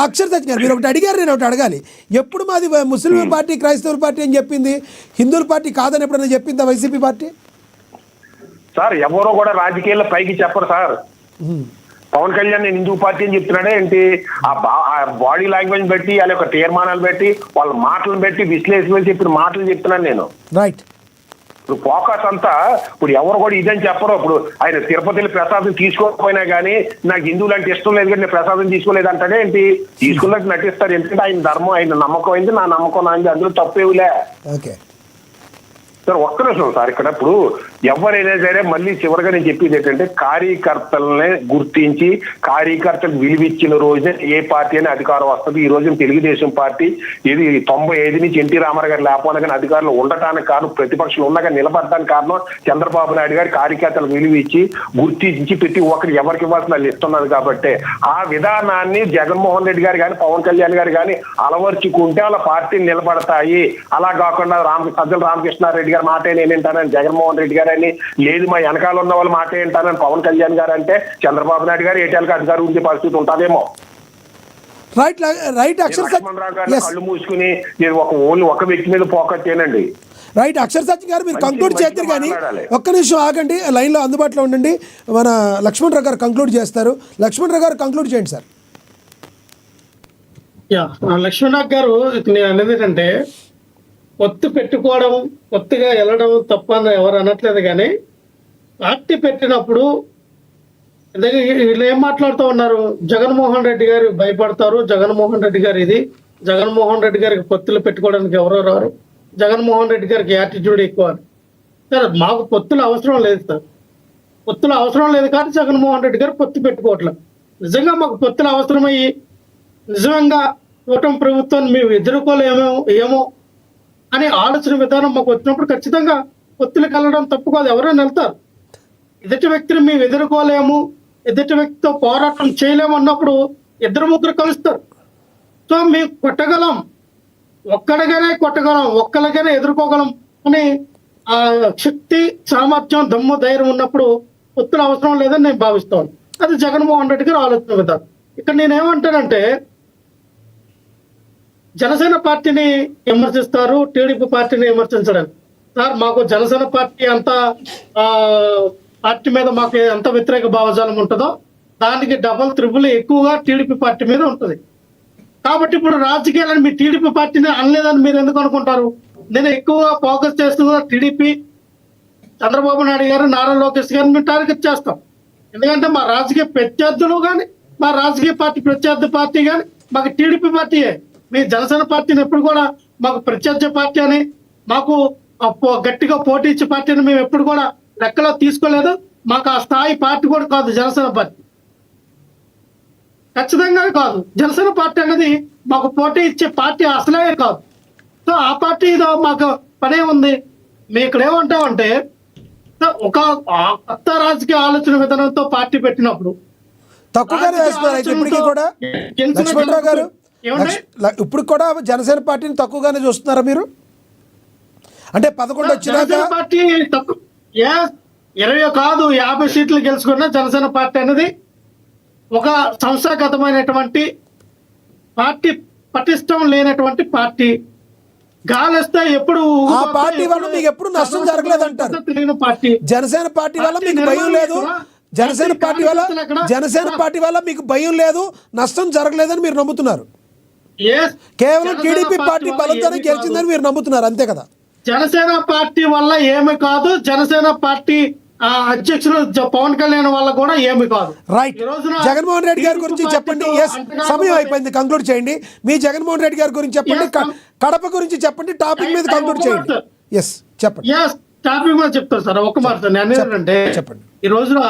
అక్షర్ సత్యం గారు, మీరు ఒకటి అడిగారు, నేను ఒకటి అడగాలి. ఎప్పుడు మాది ముస్లిం పార్టీ, క్రైస్తవుల పార్టీ అని చెప్పింది? హిందువుల పార్టీ కాదని ఎప్పుడైనా చెప్పిందా వైసీపీ పార్టీ? సార్ ఎవరో కూడా రాజకీయాల్లో పైకి చెప్పరు సార్. పవన్ కళ్యాణ్ నేను హిందూ పార్టీ అని చెప్తున్నాడే ఏంటి? ఆ బాడీ లాంగ్వేజ్ బట్టి, వాళ్ళ యొక్క తీర్మానాలు బట్టి, వాళ్ళ మాటలను బట్టి, విశ్లేషణ చెప్పిన మాటలు చెప్తున్నాను నేను. రైట్. ఇప్పుడు ఫోకస్ అంతా ఇప్పుడు ఎవరు కూడా ఇదని చెప్పరు. ఇప్పుడు ఆయన తిరుపతిలో ప్రసాదం తీసుకోకపోయినా కానీ నాకు హిందువులు అంటే ఇష్టం లేదు కానీ నేను ప్రసాదం తీసుకోలేదు అంటాడే ఏంటి? తీసుకున్నట్టు నటిస్తారు. ఎందుకంటే ఆయన ధర్మం, ఆయన నమ్మకం అయింది, నా నమ్మకం నాది, అందులో తప్పేవులే. ఓకే సార్ ఒక్క నిమిషం సార్. ఇక్కడ ఇప్పుడు ఎవరైనా సరే మళ్ళీ చివరిగా నేను చెప్పేది ఏంటంటే, కార్యకర్తలనే గుర్తించి కార్యకర్తలకు విలువిచ్చిన రోజునే ఏ పార్టీ అని అధికారం వస్తుంది. ఈ రోజున తెలుగుదేశం పార్టీ ఇది 95 నుంచి ఎన్టీ రామారావు గారు లేకపోయినా కానీ అధికారులు ఉండటానికి కారణం, ప్రతిపక్షాలు ఉండగా నిలబడడానికి కారణం చంద్రబాబు నాయుడు గారు కార్యకర్తలకు విలువిచ్చి గుర్తించి ప్రతి ఒక్కరు ఎవరికి ఇవ్వాల్సిన వాళ్ళు ఇస్తున్నారు. కాబట్టి ఆ విధానాన్ని జగన్మోహన్ రెడ్డి గారు కానీ, పవన్ కళ్యాణ్ గారు కానీ అలవర్చుకుంటే వాళ్ళ పార్టీని నిలబడతాయి. అలా కాకుండా సజ్జల రామకృష్ణారెడ్డి మాట నేనేంటానని జగన్మోహన్ రెడ్డి గారు అని, లేదు మా వెనకాల ఉన్న వాళ్ళ మాట ఏంటానని పవన్ కళ్యాణ్ గారు అంటే, చంద్రబాబు నాయుడు గారు ఏటాలకు అధికారం ఉండే పరిస్థితి ఉంటుందేమో. రైట్ రైట్ అక్షర్ కళ్ళు మూసుకుని ఒక వ్యక్తి మీద ఫోకస్ చేయనండి. రైట్ అక్షర్ సత్యం గారు, మీరు కంక్లూడ్ చేద్దరు కానీ ఒక్క నిమిషం ఆగండి, లైన్లో అందుబాటులో ఉండండి. మన లక్ష్మణరావు గారు కంక్లూడ్ చేస్తారు. లక్ష్మణరావు గారు కంక్లూడ్ చేయండి సార్. లక్ష్మణరావు గారు, నేను అనేది ఏంటంటే, పొత్తు పెట్టుకోవడం, పొత్తుగా వెళ్ళడం తప్ప అని ఎవరు అనట్లేదు. కానీ పార్టీ పెట్టినప్పుడు వీళ్ళు ఏం మాట్లాడుతూ ఉన్నారు? జగన్మోహన్ రెడ్డి గారు భయపడతారు, జగన్మోహన్ రెడ్డి గారు ఇది, జగన్మోహన్ రెడ్డి గారికి పొత్తులు పెట్టుకోవడానికి ఎవరో రారు, జగన్మోహన్ రెడ్డి గారికి యాటిట్యూడ్ ఎక్కువ అని. సార్ మాకు పొత్తులు అవసరం లేదు సార్, పొత్తులు అవసరం లేదు కానీ జగన్మోహన్ రెడ్డి గారు పొత్తు పెట్టుకోవట్లేదు. నిజంగా మాకు పొత్తులు అవసరమయ్యి నిజంగా కూటమి ప్రభుత్వాన్ని మేము ఎదుర్కోలేమో ఏమో అని ఆలోచన విధానం మాకు వచ్చినప్పుడు ఖచ్చితంగా పొత్తులకు వెళ్ళడం తప్పు కాదు. ఎవరైనా వెళ్తారు. ఎదుటి వ్యక్తిని మేము ఎదుర్కోలేము, ఎదుటి వ్యక్తితో పోరాటం చేయలేము అన్నప్పుడు 2-3 కలుస్తారు. సో మేము కొట్టగలం, ఒక్కడిగానే కొట్టగలం, ఒక్కరిగానే ఎదుర్కోగలం అని ఆ శక్తి, సామర్థ్యం, దమ్ము, ధైర్యం ఉన్నప్పుడు పొత్తులు అవసరం లేదని నేను భావిస్తాను. అది జగన్మోహన్ రెడ్డి గారు ఆలోచన విధానం. ఇక్కడ నేనేమంటానంటే, జనసేన పార్టీని విమర్శిస్తారు, టీడీపీ పార్టీని విమర్శించడం. సార్ మాకు జనసేన పార్టీ అంత పార్టీ మీద మాకు ఎంత వ్యతిరేక భావజాలం ఉంటుందో దానికి డబల్ త్రిబుల్ ఎక్కువగా టీడీపీ పార్టీ మీద ఉంటుంది. కాబట్టి ఇప్పుడు రాజకీయాలను మీ టీడీపీ పార్టీని అనలేదని మీరు ఎందుకు అనుకుంటారు? నేను ఎక్కువగా ఫోకస్ చేస్తున్నా టీడీపీ, చంద్రబాబు నాయుడు గారు, నారా లోకేష్ గారిని మేము టార్గెట్ చేస్తాం. ఎందుకంటే మా రాజకీయ ప్రత్యర్థులు కానీ, మా రాజకీయ పార్టీ ప్రత్యర్థి పార్టీ కానీ మాకు టీడీపీ పార్టీయే. మీ జనసేన పార్టీని ఎప్పుడు కూడా మాకు ప్రత్యర్థి పార్టీ అని, మాకు గట్టిగా పోటీ ఇచ్చే పార్టీ అని మేము ఎప్పుడు కూడా లెక్కలో తీసుకోలేదు. మాకు ఆ స్థాయి పార్టీ కూడా కాదు జనసేన పార్టీ, ఖచ్చితంగా కాదు. జనసేన పార్టీ అనేది మాకు పోటీ ఇచ్చే పార్టీ అసలే కాదు. సో ఆ పార్టీలో మాకు పనే ఉంది. మేము ఇక్కడ ఏమంటామంటే, ఒక కొత్త రాజకీయ ఆలోచన విధానంతో పార్టీ పెట్టినప్పుడు తక్కువగానే వేస్తున్నారు. అయితే ఇప్పటికీ కూడా లక్ష్మణరావు గారు, ఇప్పుడు కూడా జనసేన పార్టీని తక్కువగానే చూస్తున్నారా మీరు? అంటే 11 వచ్చినాక పార్టీ 20 కాదు 50 సీట్లు గెలుచుకున్న జనసేన పార్టీ అనేది ఒక సంస్థాగతమైనటువంటి పార్టీ, పటిష్టం లేనటువంటి పార్టీ. గాలిస్తే ఎప్పుడు ఆ పార్టీ వల్ల మీకు ఎప్పుడు నష్టం జరగలేదంటారు. తెలియని పార్టీ జనసేన పార్టీ వల్ల మీకు భయం లేదు, జనసేన పార్టీ వల్ల మీకు భయం లేదు, నష్టం జరగలేదని మీరు నమ్ముతున్నారు. కేవలం టీడీపీ పార్టీ బలంతోనే గెలిచిందని మీరు నమ్ముతున్నారు, అంతే కదా? జనసేన పార్టీ వల్ల ఏమి కాదు, జనసేన పార్టీ అధ్యక్షులు పవన్ కళ్యాణ్ వల్ల కూడా ఏమి కాదు. రైట్. జగన్మోహన్ రెడ్డి గారి గురించి చెప్పండి. సమయం అయిపోయింది, కంక్లూడ్ చేయండి. మీ జగన్మోహన్ రెడ్డి గారి గురించి చెప్పండి, కడప గురించి చెప్పండి, టాపిక్ మీద కంక్లూడ్ చేయండి. చెప్పండి. టాపిక్ మీద చెప్తాను సార్. ఒక మాట నేను ఏంటంటే, చెప్పండి. ఈ రోజున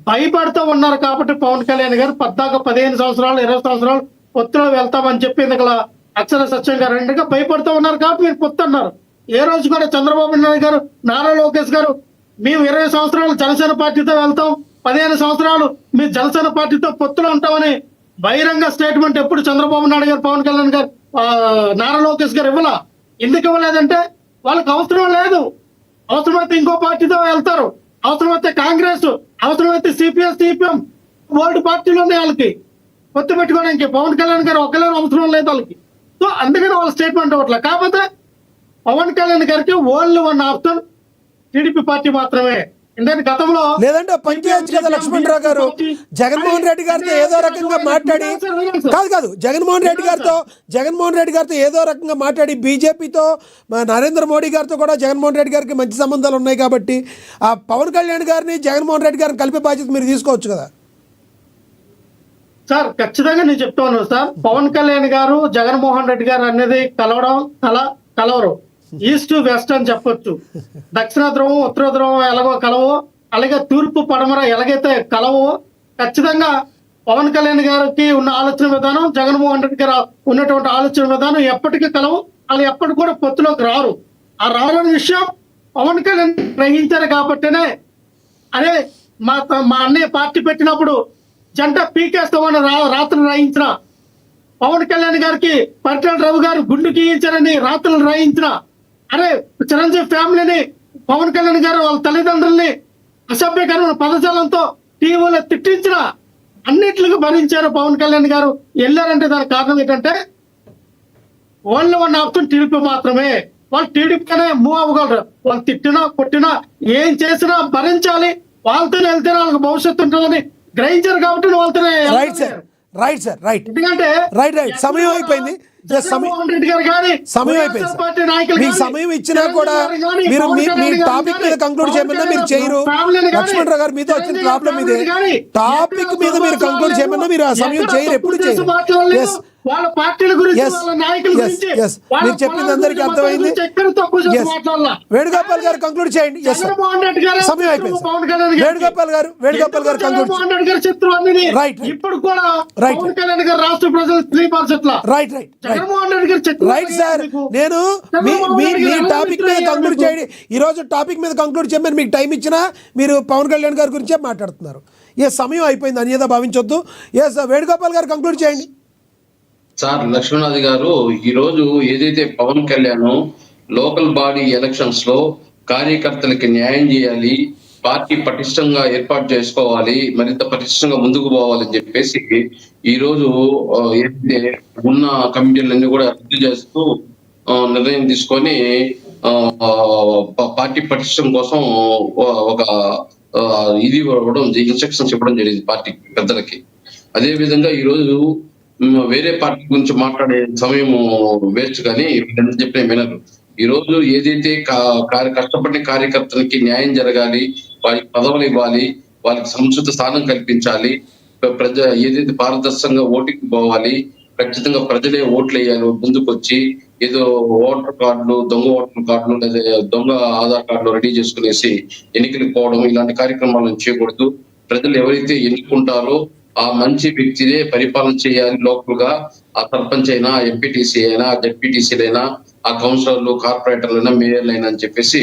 భయపడుతూ ఉన్నారు కాబట్టి పవన్ కళ్యాణ్ గారు 15 సంవత్సరాలు 20 సంవత్సరాలు పొత్తులో వెళ్తామని చెప్పి ఇందులో అక్షర సత్యంగా రెండుగా భయపడుతూ ఉన్నారు కాబట్టి మీరు పొత్తు అన్నారు. ఏ రోజు కూడా చంద్రబాబు నాయుడు గారు, నారా లోకేష్ గారు మేము 20 సంవత్సరాలు జనసేన పార్టీతో వెళ్తాం, 15 సంవత్సరాలు మేము జనసేన పార్టీతో పొత్తులో ఉంటామని బహిరంగ స్టేట్మెంట్ ఎప్పుడు చంద్రబాబు నాయుడు గారు, పవన్ కళ్యాణ్ గారు, నారా లోకేష్ గారు ఇవ్వాల. ఎందుకు ఇవ్వలేదంటే వాళ్ళకి అవసరం లేదు. అవసరమైతే ఇంకో పార్టీతో వెళ్తారు, అవసరమైతే కాంగ్రెస్, అవసరమైతే సిపిఎస్ సిపిఎం ఓల్డ్ పార్టీలోనే వాళ్ళకి పొత్తు పెట్టుకోవడానికి పవన్ కళ్యాణ్ గారు ఒక్కలేని అవసరం లేదు వాళ్ళకి. సో అందుకని వాళ్ళ స్టేట్మెంట్ అవ్వట్లేదు. కాకపోతే పవన్ కళ్యాణ్ గారికి only one option TDP party మాత్రమే. ఎందుకంటే గతంలో లేదంటే పంచాయతీ కదా లక్ష్మణరావు గారు జగన్మోహన్ రెడ్డి గారితో ఏదో రకంగా మాట్లాడి కాదు జగన్మోహన్ రెడ్డి గారితో ఏదో రకంగా మాట్లాడి బీజేపీతో నరేంద్ర మోడీ గారితో కూడా జగన్మోహన్ రెడ్డి గారికి మంచి సంబంధాలు ఉన్నాయి కాబట్టి ఆ పవన్ కళ్యాణ్ గారిని జగన్మోహన్ రెడ్డి గారిని కలిపే బాధ్యత మీరు తీసుకోవచ్చు కదా సార్. ఖచ్చితంగా నేను చెప్తాను సార్. పవన్ కళ్యాణ్ గారు జగన్మోహన్ రెడ్డి గారు అనేది కలవరు. ఈస్ట్ వెస్ట్ అని చెప్పొచ్చు. దక్షిణ ధ్రువం ఉత్తర ధ్రువం ఎలాగో కలవో, అలాగే తూర్పు పడమర ఎలాగైతే కలవో, ఖచ్చితంగా పవన్ కళ్యాణ్ గారికి ఉన్న ఆలోచన విధానం, జగన్మోహన్ రెడ్డి గారు ఉన్నటువంటి ఆలోచన విధానం ఎప్పటికీ కలవు. వాళ్ళు ఎప్పటికి కూడా పొత్తులోకి రారు. ఆ రారని విషయం పవన్ కళ్యాణ్ గ్రహించారు కాబట్టినే అదే మా అన్నయ్య పార్టీ పెట్టినప్పుడు జంట పీకేస్తామని రాత్రులు రాయించిన, పవన్ కళ్యాణ్ గారికి పరిటాల రవి గారు గుండు గీయించారని రాత్రులు రాయించిన, అరే చిరంజీవి ఫ్యామిలీని పవన్ కళ్యాణ్ గారు వాళ్ళ తల్లిదండ్రుల్ని అసభ్యకరమైన పదజాలంతో టీవీలో తిట్టించిన, అన్నిట్లుగా భరించారు పవన్ కళ్యాణ్ గారు. వెళ్ళారంటే దానికి కారణం ఏంటంటే ఓన్లీ వన్ ఆప్షన్ టీడీపీ మాత్రమే. వాళ్ళు టీడీపీనే మూవ్ అవ్వగలరు. వాళ్ళు తిట్టినా కొట్టినా ఏం చేసినా భరించాలి, వాళ్ళతోనే వెళ్తేనే వాళ్ళకి భవిష్యత్తు ఉంటుందని గ్రహించారు కాబట్టి వాళ్ళతోనే. ఎందుకంటే సమయం అయిపోయింది. మీకు సమయం ఇచ్చినా కూడా మీరు మీ టాపిక్ మీద కంక్లూడ్ చేయమన్నా మీరు చేయరు. లక్ష్మణరావు గారు మీతో వచ్చిన ప్రాబ్లం ఇదే. టాపిక్ మీద మీరు కంక్లూడ్ చేయమన్నా మీరు ఆ సమయం చేయరు, ఎప్పుడు చేయరు. మీరు చెప్పింది అందరికీ అర్థమైంది. వేణుగోపాల్ గారు కంక్లూడ్ చేయండి. సమయం అయిపోయింది. వేణుగోపాల్ గారు కంక్లూడ్ రైట్ రాష్ట్ర ప్రజలు రైట్ సార్. నేను మీ టాపిక్ మీద కంక్లూడ్ చేయండి. ఈ రోజు టాపిక్ మీద కంక్లూడ్ చేయమని మీకు టైం ఇచ్చినా మీరు పవన్ కళ్యాణ్ గారి గురించే మాట్లాడుతున్నారు. సమయం అయిపోయింది, అన్యదా భావించొద్దు. వేణుగోపాల్ గారు కంక్లూడ్ చేయండి. సార్ లక్ష్మణనాథ్ గారు, ఈ రోజు ఏదైతే Pawan Kalyan local body elections లో కార్యకర్తలకి న్యాయం చేయాలి, పార్టీ పటిష్టంగా ఏర్పాటు చేసుకోవాలి, మరింత పటిష్టంగా ముందుకు పోవాలని చెప్పేసి ఈ రోజు ఏదైతే ఉన్న కమిటీలన్నీ కూడా రద్దు చేస్తూ నిర్ణయం తీసుకొని పార్టీ పటిష్టం కోసం ఒక ఇది ఇవ్వడం, ఇన్స్ట్రక్షన్స్ ఇవ్వడం జరిగింది పార్టీ పెద్దలకి. అదే విధంగా ఈ రోజు వేరే పార్టీ గురించి మాట్లాడే సమయం వేస్ట్, కానీ ఎంత చెప్పినా వినరు. ఈ రోజు ఏదైతే కష్టపడిన కార్యకర్తలకి న్యాయం జరగాలి, వారికి పదవులు ఇవ్వాలి, వాళ్ళకి సముచిత స్థానం కల్పించాలి, ఏదైతే పారదర్శకంగా ఓటింగ్ పోవాలి, ఖచ్చితంగా ప్రజలే ఓట్లు వేయాలి ముందుకొచ్చి. ఏదో ఓటర్ కార్డులు, దొంగ ఓటర్ కార్డులు లేదా దొంగ ఆధార్ కార్డులు రెడీ చేసుకునేసి ఎన్నికలకు పోవడం, ఇలాంటి కార్యక్రమాలను చేయకూడదు. ప్రజలు ఎవరైతే ఎన్నుకుంటారో ఆ మంచి వ్యక్తినే పరిపాలన చేయాలి లోకల్ గా. ఆ సర్పంచ్ అయినా, ఎంపీటీసీ అయినా, జెడ్పీటీసీలైనా, ఆ కౌన్సిలర్లు, కార్పొరేటర్లైనా, మేయర్లైనా అని చెప్పేసి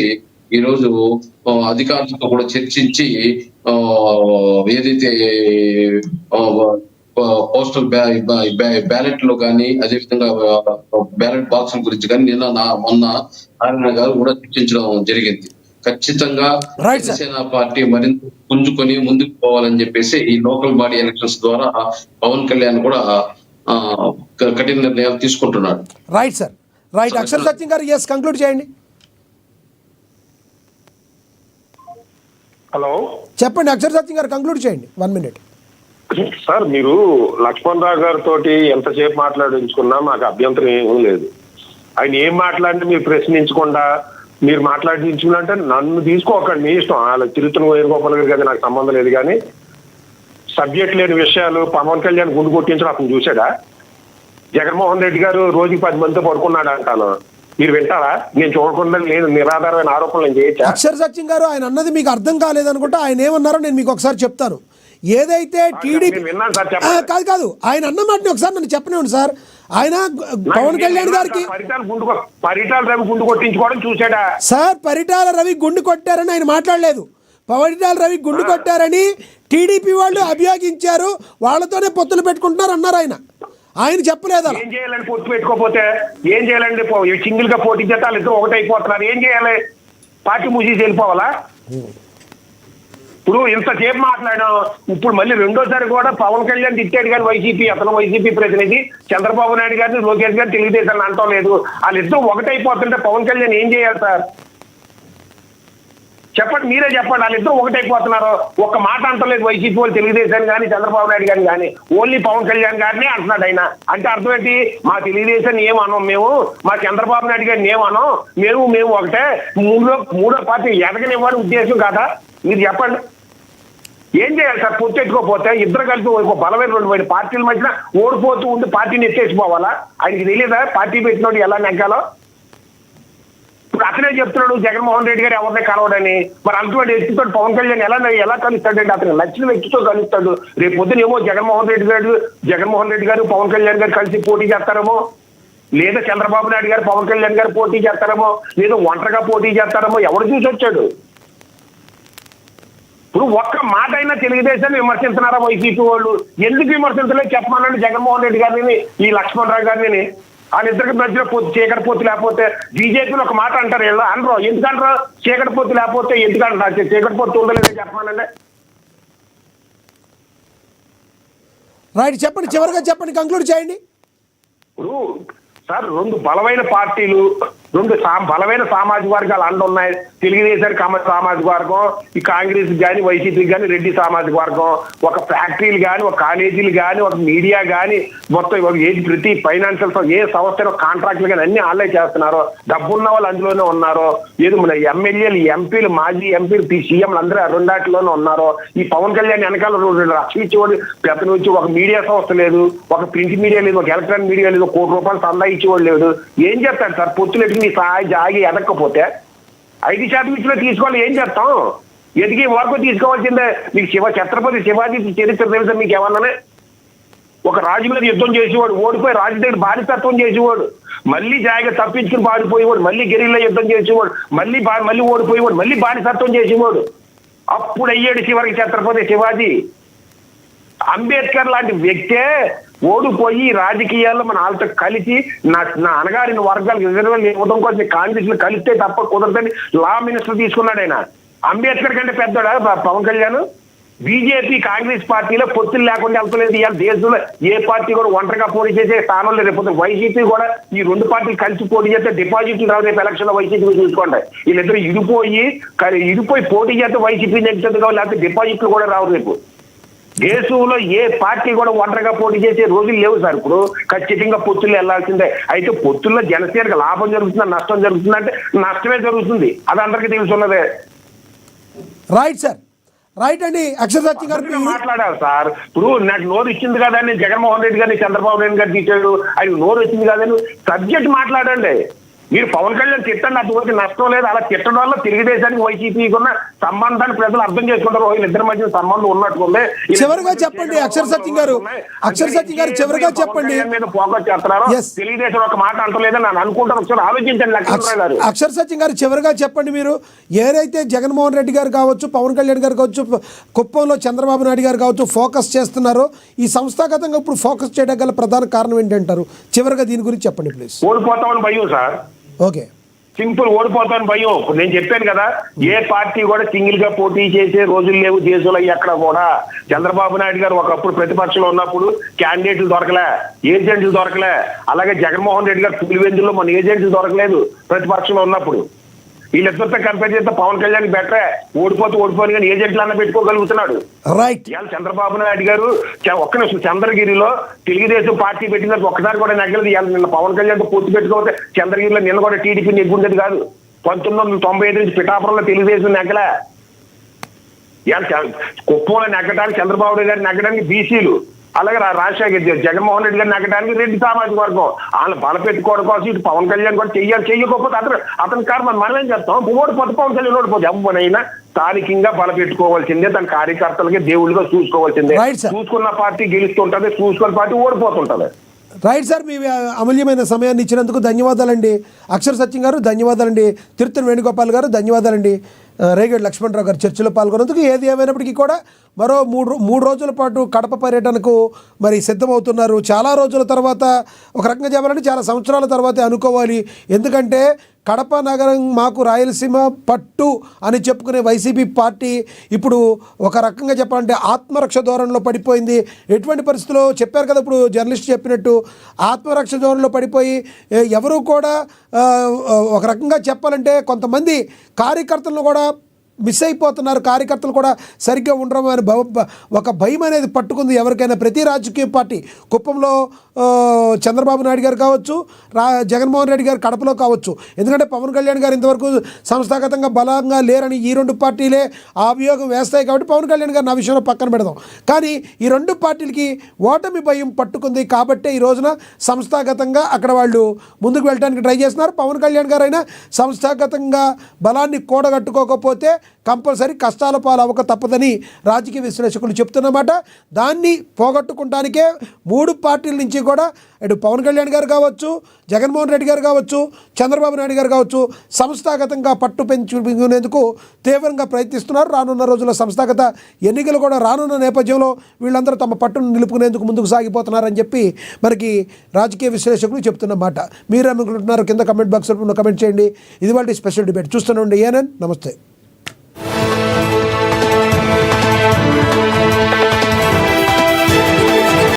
ఈ రోజు అధికారులతో కూడా చర్చించి ఏదైతే పోస్టల్ బ్యాలెట్ లో కానీ, అదేవిధంగా బ్యాలెట్ బాక్స్ గురించి కానీ మొన్న నారాయణ గారు కూడా చర్చించడం జరిగింది. ఖచ్చితంగా జనసేన పార్టీ మరింత పుంజుకొని ముందుకు పోవాలని చెప్పేసి ఈ లోకల్ బాడీ ఎలక్షన్స్ ద్వారా పవన్ కళ్యాణ్ కూడా కఠిన నిర్ణయాలు తీసుకుంటున్నాడు. Right sir. రైట్, అక్షర్ సత్యం గారు ఎస్ కంక్లూడ్ చేయండి. హలో చెప్పండి అక్షర్ సత్యం గారు కంక్లూడ్ చేయండి 1 minute. సార్, మీరు లక్ష్మణ్ రావు గారితో ఎంతసేపు మాట్లాడించుకున్నా మాకు అభ్యంతరం ఏమీ లేదు. ఆయన ఏం మాట్లాడితే మీరు ప్రశ్నించకుండా మీరు మాట్లాడించుకున్నా అంటే నన్ను తీసుకోకండి, మీ ఇష్టం. అలా తిరుగుతున్న వేణుగోపాల్ గారికి అది నాకు సంబంధం లేదు. కానీ సబ్జెక్ట్ లేని విషయాలు పవన్ కళ్యాణ్ గుండు కొట్టించడం అతను చూసాడా? జగన్మోహన్ రెడ్డి గారు రోజుకి 10 మందితో పడుకున్నాడు అంటాను, మీరు వింటారా? నేను చూడకుండా నేను నిరాధారమైన ఆరోపణలు చేయొచ్చా? అక్షర్ సత్యం గారు ఆయన అన్నది మీకు అర్థం కాలేదనుకుంటా. ఆయన ఏమన్నారో నేను మీకు ఒకసారి చెప్తాను. ఏదైతే టీడీపీ విన్నాను సార్, చెప్పండి. కాదు ఆయన అన్న మాటని ఒకసారి నన్ను చెప్పనివ్వండి సార్. ఆయన పవన్ కళ్యాణ్ గారికి పరిటాల రవి గుండు కొట్టించుకోవడం చూసాడా సార్? పరిటాల రవి గుండు కొట్టారని ఆయన మాట్లాడలేదు. పరిటాల రవి గుండు కొట్టారని టీడీపీ వాళ్ళు అభియోగించారు, వాళ్ళతోనే పొత్తులు పెట్టుకుంటున్నారు అన్నారు ఆయన. ఆయన చెప్పలేదు అలా. ఏం చేయాలని పొత్తు పెట్టుకోకపోతే ఏం చేయాలండి? సింగిల్ గా పోటీ చేస్తే వాళ్ళు ఇద్దరు ఒకటైపోతున్నారు. ఏం చేయాలి? పార్టీ మూసేసి వెళ్ళిపోవాలా? ఇప్పుడు ఇంతసేపు మాట్లాడాం, ఇప్పుడు మళ్ళీ రెండోసారి కూడా పవన్ కళ్యాణ్ తిట్టాడు కానీ వైసీపీ, అతను వైసీపీ ప్రతినిధి చంద్రబాబు నాయుడు గారిని, లోకేష్ గారిని తెలుగుదేశాన్ని అంటాం లేదు. వాళ్ళిద్దరూ ఒకటైపోతుంటే పవన్ కళ్యాణ్ ఏం చేయాలి సార్? చెప్పండి, మీరే చెప్పండి. వాళ్ళిద్దరూ ఒకటైపోతున్నారు, ఒక్క మాట అంటలేదు వైసీపీ వాళ్ళు తెలుగుదేశాన్ని కానీ చంద్రబాబు నాయుడు గారిని కానీ, ఓన్లీ పవన్ కళ్యాణ్ గారిని అంటున్నాడు ఆయన. అంటే అర్థం ఏంటి? మా తెలుగుదేశాన్ని ఏమన్నాం మేము, మా చంద్రబాబు నాయుడు గారిని ఏమన్నాం, మేము ఒకటే, మూడో పార్టీ ఎదగనివ్వని ఉద్దేశం కాదా? మీరు చెప్పండి. ఏం చేయాలి సార్? పొత్తెట్టుకోపోతే ఇద్దరు కలిసి ఒక బలమైన 2 పార్టీల మధ్యన ఓడిపోతూ ఉండి పార్టీని ఎత్తేసిపోవాలా? ఆయనకి తెలియదా పార్టీ పెట్టినోడు ఎలా నెగ్గాలో? ఇప్పుడు అతనే చెప్తున్నాడు జగన్మోహన్ రెడ్డి గారు ఎవరిని కలవడని. మరి అటువంటి వ్యక్తితో పవన్ కళ్యాణ్ ఎలా కలుస్తాడండి? అతను నచ్చిన వ్యక్తితో కలుస్తాడు. రేపు పొద్దున ఏమో జగన్మోహన్ రెడ్డి గారు పవన్ కళ్యాణ్ గారు కలిసి పోటీ చేస్తారేమో, లేదా చంద్రబాబు నాయుడు గారు పవన్ కళ్యాణ్ గారు పోటీ చేస్తారేమో, లేదా ఒంటరిగా పోటీ చేస్తారేమో, ఎవరు చూసి వచ్చాడు? ఇప్పుడు ఒక్క మాట అయినా తెలుగుదేశాన్ని విమర్శించినారా వైసీపీ వాళ్ళు? ఎందుకు విమర్శించలేదు చెప్పమనండి జగన్మోహన్ రెడ్డి గారిని, ఈ లక్ష్మణ్ రావు గారిని. వాళ్ళిద్దరికి మధ్యలో చీకటి పొత్తు లేకపోతే బీజేపీని ఒక మాట అంటారు, వీళ్ళు అనరు. ఎందుకంటారు? చీకటి పొత్తు లేకపోతే ఎందుకంటారు? చీకటి పొత్తు ఉండలేదే చెప్పమనండి. రైట్, చెప్పండి, చివరిగా చెప్పండి, కంక్లూడ్ చేయండి. ఇప్పుడు సార్, 2 బలమైన పార్టీలు, 2 బలమైన సామాజిక వర్గాలు ఉన్నాయి. తెలుగుదేశానికి సామాజిక వర్గం, ఈ కాంగ్రెస్ కానీ వైసీపీకి కానీ రెడ్డి సామాజిక వర్గం. ఒక ఫ్యాక్టరీలు కానీ, ఒక కాలేజీలు కానీ, ఒక మీడియా కానీ, మొత్తం ఏది ప్రతి ఫైనాన్షియల్ ఏ సంస్థ కాంట్రాక్టులు కానీ అన్ని వాళ్ళే చేస్తున్నారు. డబ్బున్న వాళ్ళు అందులోనే ఉన్నారు. ఏదో మన ఎమ్మెల్యేలు, ఎంపీలు, మాజీ ఎంపీలు, సీఎంలు అందరూ 2 ఉన్నారు. ఈ పవన్ కళ్యాణ్ వెనకాల 2 లక్షలు ఇచ్చేవాడు పెద్ద నుంచి ఒక మీడియా సంస్థ లేదు, ఒక ప్రింట్ మీడియా లేదు, ఒక ఎలక్ట్రానిక్ మీడియా లేదు, ₹1 కోటి సందా ఇచ్చేవాడు లేదు. ఏం చేస్తాడు సార్? పొత్తులు ఎట్టుకుని జాగి ఎదక్కపోతే 5% ఇచ్చినా తీసుకోవాలి. ఏం చేస్తాం? ఎదిగి వరకు తీసుకోవాల్సిందే. మీకు ఛత్రపతి శివాజీ చరిత్ర తెలుసా మీకు ఏమన్నానే? ఒక రాజు మీద యుద్ధం చేసేవాడు, ఓడిపోయి రాజు దగ్గర బానిసత్వం చేసేవాడు, మళ్ళీ జాయిగా తప్పించుకుని పారిపోయేవాడు, మళ్ళీ గిరిలో యుద్ధం చేసేవాడు, మళ్ళీ ఓడిపోయేవాడు, మళ్ళీ బానిసత్వం చేసేవాడు. అప్పుడు అయ్యాడు చివరికి ఛత్రపతి శివాజీ. అంబేద్కర్ లాంటి వ్యక్తే ఓడిపోయి రాజకీయాల్లో మన వాళ్ళతో కలిసి నా అనగారిన వర్గాలకు రిజర్వేషన్ ఇవ్వడం కోసం కాంగ్రెస్ లో కలిస్తే తప్ప కుదరదని లా మినిస్టర్ తీసుకున్నాడు ఆయన. అంబేద్కర్ కంటే పెద్దోడా పవన్ కళ్యాణ్? బీజేపీ కాంగ్రెస్ పార్టీలో పొత్తులు లేకుండా వెళ్తలేదు. ఇవాళ దేశంలో ఏ పార్టీ కూడా ఒంటరిగా పోటీ చేసే స్థానంలో రేపు వైసీపీ కూడా ఈ 2 పార్టీలు కలిసి పోటీ చేస్తే డిపాజిట్లు రావు. రేపు ఎలక్షన్ లో వైసీపీ చూసుకోండి, వీళ్ళిద్దరు ఇడిపోయి పోటీ చేస్తే వైసీపీ నెగ్గుతుంది కావాలి, లేకపోతే డిపాజిట్లు కూడా రావు. రేపు దేశంలో ఏ పార్టీ కూడా ఒంటరిగా పోటీ చేసే రోజులు లేవు సార్. ఇప్పుడు ఖచ్చితంగా పొత్తులు వెళ్లాల్సిందే. అయితే పొత్తుల్లో జనసేనకు లాభం జరుగుతుందా నష్టం జరుగుతుందా అంటే నష్టమే జరుగుతుంది. అది అందరికీ తెలుసున్నదే. రైట్ సార్, రైట్ అండి. అక్షర్ సత్యం గారు మాట్లాడారు సార్. ఇప్పుడు నాకు నోరు ఇచ్చింది కదా అని జగన్మోహన్ రెడ్డి గారిని చంద్రబాబు నాయుడు గారు తీసాడు, ఆయన నోరు వచ్చింది కదని సబ్జెక్ట్ మాట్లాడండి. మీరు పవన్ కళ్యాణ్ తిట్టండి, అటువంటి నష్టం లేదు. అలా తిట్టడం వల్ల తెలుగుదేశానికి వైసీపీకి ఉన్న సంబంధాన్ని ప్రజలు అర్థం చేసుకుంటారు. వీళ్ళిద్దరి మధ్య సంబంధం ఉన్నట్టుంది. చివరిగా చెప్పండి అక్షర్ సత్యం గారు, చివరిగా చెప్పండి. ఫోకస్ చేస్తున్నారు. తెలుగుదేశం ఒక మాట అంటలేదని నేను అనుకుంటాను. ఒకసారి ఆలోచించండి లక్ష్మణరావు గారు. అక్షర్ సత్యం గారు చివరిగా చెప్పండి. మీరు ఏదైతే జగన్మోహన్ రెడ్డి గారు కావచ్చు, పవన్ కళ్యాణ్ గారు కావచ్చు, కుప్పంలో చంద్రబాబు నాయుడు గారు కావచ్చు ఫోకస్ చేస్తున్నారో, ఈ సంస్థాగతంగా ఇప్పుడు ఫోకస్ చేయడం గల ప్రధాన కారణం ఏంటంటారు? చివరిగా దీని గురించి చెప్పండి ప్లీజ్. ఓడిపోతామని భయం సార్. ఓకే, సింపుల్ ఓడిపోతాను భయం. ఇప్పుడు నేను చెప్పాను కదా, ఏ పార్టీ కూడా సింగిల్ గా పోటీ చేసే రోజులు లేవు దేశంలో ఎక్కడ కూడా. చంద్రబాబు నాయుడు గారు ఒకప్పుడు ప్రతిపక్షంలో ఉన్నప్పుడు క్యాండిడేట్లు దొరకలే, ఏజెంట్లు దొరకలే. అలాగే జగన్మోహన్ రెడ్డి గారు పులివెందుల్లో మన ఏజెంట్లు దొరకలేదు ప్రతిపక్షంలో ఉన్నప్పుడు. వీళ్ళిద్దరితో కంపేర్ చేస్తే పవన్ కళ్యాణ్ బెటరే. ఓడిపోని కానీ ఏజెంట్లు అన్న పెట్టుకోగలుగుతున్నాడు. రైట్. ఇవాళ చంద్రబాబు నాయుడు గారు ఒక్క నిమిషం చంద్రగిరిలో తెలుగుదేశం పార్టీ పెట్టిన తర్వాత ఒక్కసారి కూడా నెగ్గలేదు. ఇవాళ నిన్న పవన్ కళ్యాణ్ పూర్తి పెట్టుకోకపోతే చంద్రగిరిలో నిన్న కూడా టీడీపీ నెగ్గుండేది కాదు. 1995 నుంచి పిఠాపురంలో తెలుగుదేశం నెగ్గలే. ఇవాళ కుప్పంలో నెగ్గడానికి చంద్రబాబు గారు నెగ్గడానికి బీసీలు, అలాగే రాజశేఖర్ జగన్మోహన్ రెడ్డి గారిని నెగ్గడానికి రెడ్డి సామాజిక వర్గం వాళ్ళు బలపెట్టుకోవడం కోసం ఇటు పవన్ కళ్యాణ్ కూడా చెయ్యకపోతే అతని కారణం మనం ఏం చేస్తాం. ఓడిపోతే పవన్ కళ్యాణ్ ఓడిపోతే ఎవరైనా స్థానికంగా బలపెట్టుకోవాల్సిందే, తన కార్యకర్తలకి దేవుళ్ళుగా చూసుకోవాల్సిందే. చూసుకున్న పార్టీ గెలుస్తుంటది, చూసుకున్న పార్టీ ఓడిపోతుంటది. రైట్ సార్, మీ అమూల్యమైన సమయాన్ని ఇచ్చినందుకు ధన్యవాదాలండి. అక్షర సత్యం గారు ధన్యవాదాలండి. తిరుత్తని వేణుగోపాల్ గారు ధన్యవాదాలండి. రేగడి లక్ష్మణరావు గారు చర్చలో పాల్గొన్నందుకు. ఏది ఏమైనప్పటికీ కూడా మరో మూడు రోజుల పాటు కడప పర్యటనకు మరి సిద్ధమవుతున్నారు. చాలా రోజుల తర్వాత, ఒక రకంగా చెప్పాలంటే చాలా సంవత్సరాల తర్వాతే అనుకోవాలి. ఎందుకంటే కడప నగరం మాకు రాయలసీమ పట్టు అని చెప్పుకునే వైసీపీ పార్టీ ఇప్పుడు ఒక రకంగా చెప్పాలంటే ఆత్మరక్ష ధోరణిలో పడిపోయింది. ఎటువంటి పరిస్థితుల్లో చెప్పారు కదా, ఇప్పుడు జర్నలిస్ట్ చెప్పినట్టు ఆత్మరక్ష ధోరణిలో పడిపోయి ఎవరు కూడా ఒక రకంగా చెప్పాలంటే కొంతమంది కార్యకర్తలను కూడా మిస్ అయిపోతున్నారు. కార్యకర్తలు కూడా సరిగ్గా ఉండడం అని ఒక భయం అనేది పట్టుకుంది ఎవరికైనా. ప్రతి రాజకీయ పార్టీ కుప్పంలో చంద్రబాబు నాయుడు గారు కావచ్చు, జగన్మోహన్ రెడ్డి గారు కడపలో కావచ్చు. ఎందుకంటే పవన్ కళ్యాణ్ గారు ఇంతవరకు సంస్థాగతంగా బలంగా లేరని ఈ రెండు పార్టీలే అభియోగం వేస్తాయి. కాబట్టి పవన్ కళ్యాణ్ గారిని ఆ విషయంలో పక్కన పెడదాం. కానీ ఈ రెండు పార్టీలకి ఓటమి భయం పట్టుకుంది. కాబట్టే ఈ రోజున సంస్థాగతంగా అక్కడ వాళ్ళు ముందుకు వెళ్ళడానికి ట్రై చేస్తున్నారు. పవన్ కళ్యాణ్ గారు అయినా సంస్థాగతంగా బలాన్ని కూడగట్టుకోకపోతే కంపల్సరీ కష్టాల పాలు అవ్వక తప్పదని రాజకీయ విశ్లేషకులు చెప్తున్నమాట. దాన్ని పోగొట్టుకుంటానికే మూడు పార్టీల నుంచి కూడా ఇటు పవన్ కళ్యాణ్ గారు కావచ్చు, జగన్మోహన్ రెడ్డి గారు కావచ్చు, చంద్రబాబు నాయుడు గారు కావచ్చు సంస్థాగతంగా పట్టు పెంచుకునేందుకు తీవ్రంగా ప్రయత్నిస్తున్నారు. రానున్న రోజుల్లో సంస్థాగత ఎన్నికలు కూడా రానున్న నేపథ్యంలో వీళ్ళందరూ తమ పట్టును నిలుపుకునేందుకు ముందుకు సాగిపోతున్నారని చెప్పి మనకి రాజకీయ విశ్లేషకులు చెప్తున్నమాట. మీరు అనుకుంటున్నారు కింద కమెంట్ బాక్స్లో కమెంట్ చేయండి. ఇది వాళ్ళ స్పెషల్ డిబేట్. చూస్తూనే ఉండి ఏనన్. నమస్తే.